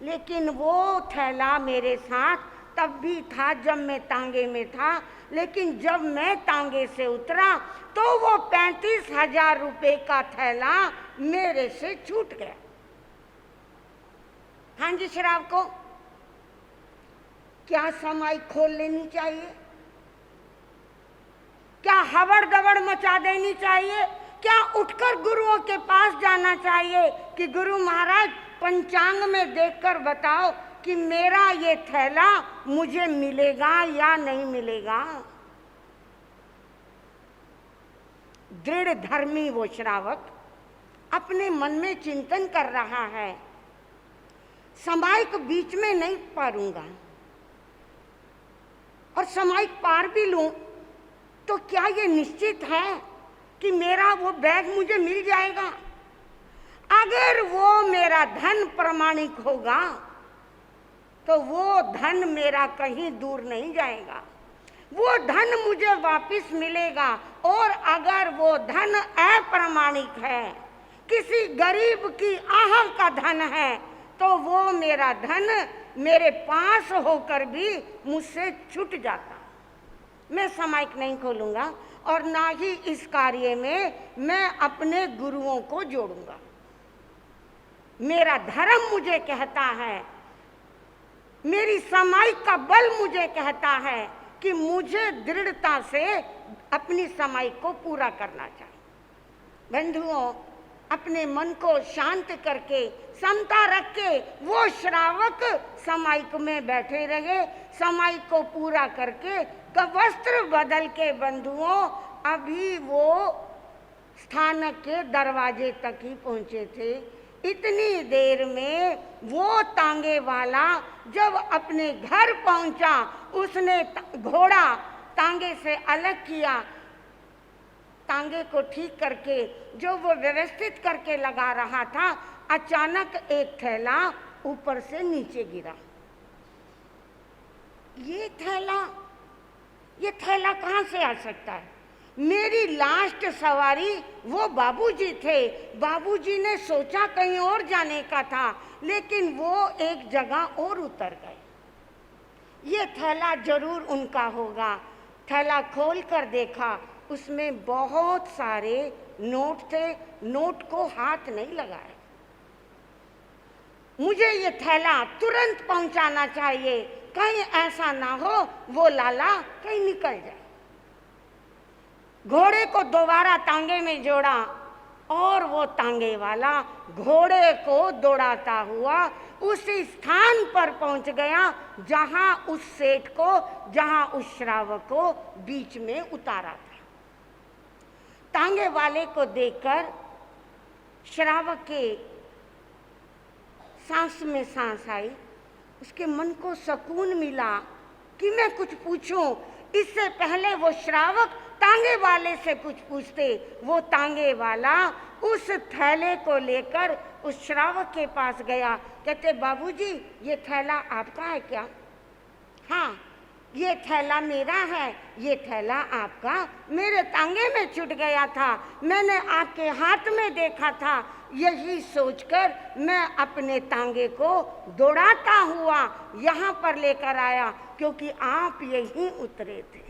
लेकिन वो थैला मेरे साथ तब भी था जब मैं तांगे में था, लेकिन जब मैं तांगे से उतरा तो वो 35,000 रुपये का थैला मेरे से छूट गया। हाँ जी, शराब को क्या समाई खोल लेनी चाहिए? क्या हवड़ दबड़ मचा देनी चाहिए? क्या उठकर गुरुओं के पास जाना चाहिए कि गुरु महाराज पंचांग में देखकर बताओ कि मेरा ये थैला मुझे मिलेगा या नहीं मिलेगा? दृढ़ धर्मी वो श्रावक अपने मन में चिंतन कर रहा है, समायिक बीच में नहीं पारूंगा, और समायिक पार भी लूं तो क्या ये निश्चित है कि मेरा वो बैग मुझे मिल जाएगा? अगर वो मेरा धन प्रमाणिक होगा तो वो धन मेरा कहीं दूर नहीं जाएगा, वो धन मुझे वापस मिलेगा। और अगर वो धन अप्रमाणिक है, किसी गरीब की आह का धन है, तो वो मेरा धन मेरे पास होकर भी मुझसे छूट जाता। मैं समायिक नहीं खोलूंगा और ना ही इस कार्य में मैं अपने गुरुओं को जोड़ूंगा। मेरा धर्म मुझे कहता है, मेरी समायिक का बल मुझे कहता है कि मुझे दृढ़ता से अपनी समायिक को पूरा करना चाहिए। बंधुओं, अपने मन को शांत करके, समता रख के वो श्रावक समायिक में बैठे रहे। समायिक को पूरा करके वस्त्र बदल के बंधुओं अभी वो स्थानक के दरवाजे तक ही पहुंचे थे। इतनी देर में वो तांगे वाला जब अपने घर पहुंचा, उसने घोड़ा तांगे से अलग किया, तांगे को ठीक करके जो वो व्यवस्थित करके लगा रहा था, अचानक एक थैला ऊपर से नीचे गिरा। ये थैला कहाँ से आ सकता है? मेरी लास्ट सवारी वो बाबूजी थे। बाबूजी ने सोचा कहीं और जाने का था, लेकिन वो एक जगह और उतर गए। ये थैला जरूर उनका होगा। थैला खोल कर देखा उसमें बहुत सारे नोट थे, नोट को हाथ नहीं लगाए। मुझे ये थैला तुरंत पहुंचाना चाहिए, कहीं ऐसा ना हो वो लाला कहीं निकल जाए। घोड़े को दोबारा तांगे में जोड़ा और वो तांगे वाला घोड़े को दौड़ाता हुआ उसी स्थान पर पहुंच गया जहां उस सेठ को, जहां उस श्रावक को बीच में उतारा था। तांगे वाले को देखकर श्रावक के सांस में सांस आई, उसके मन को सुकून मिला कि मैं कुछ पूछूं। इससे पहले वो श्रावक तांगे वाले से कुछ पूछते, वो तांगे वाला उस थैले को लेकर उस श्रावक के पास गया। कहते बाबूजी ये थैला आपका है क्या? हाँ ये थैला मेरा है, ये थैला आपका मेरे तांगे में छूट गया था, मैंने आपके हाथ में देखा था, यही सोचकर मैं अपने तांगे को दौड़ाता हुआ यहाँ पर लेकर आया क्योंकि आप यहीं उतरे थे।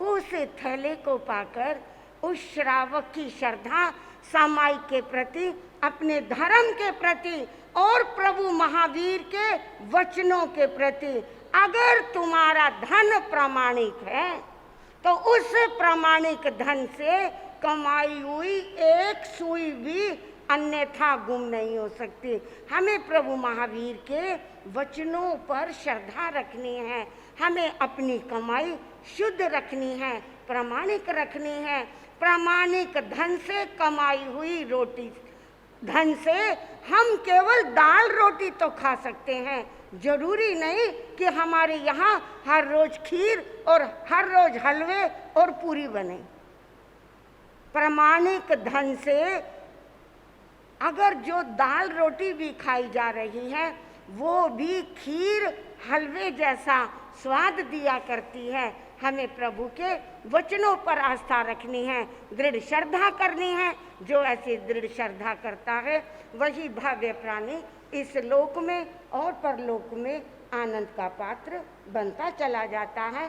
उस थैले को पाकर उस श्रावक की श्रद्धा सामाई के प्रति, अपने धर्म के प्रति और प्रभु महावीर के वचनों के प्रति, अगर तुम्हारा धन प्रामाणिक है तो उस प्रामाणिक धन से कमाई हुई एक सुई भी अन्यथा गुम नहीं हो सकती। हमें प्रभु महावीर के वचनों पर श्रद्धा रखनी है, हमें अपनी कमाई शुद्ध रखनी है, प्रामाणिक रखनी है। प्रामाणिक धन से कमाई हुई रोटी, धन से हम केवल दाल रोटी तो खा सकते हैं, जरूरी नहीं कि हमारे यहाँ हर रोज खीर और हर रोज हलवे और पूरी बने। प्रामाणिक धन से अगर जो दाल रोटी भी खाई जा रही है वो भी खीर हलवे जैसा स्वाद दिया करती है। हमें प्रभु के वचनों पर आस्था रखनी है, दृढ़ श्रद्धा करनी है। जो ऐसी दृढ़ श्रद्धा करता है वही भव्य प्राणी इस लोक में और परलोक में आनंद का पात्र बनता चला जाता है।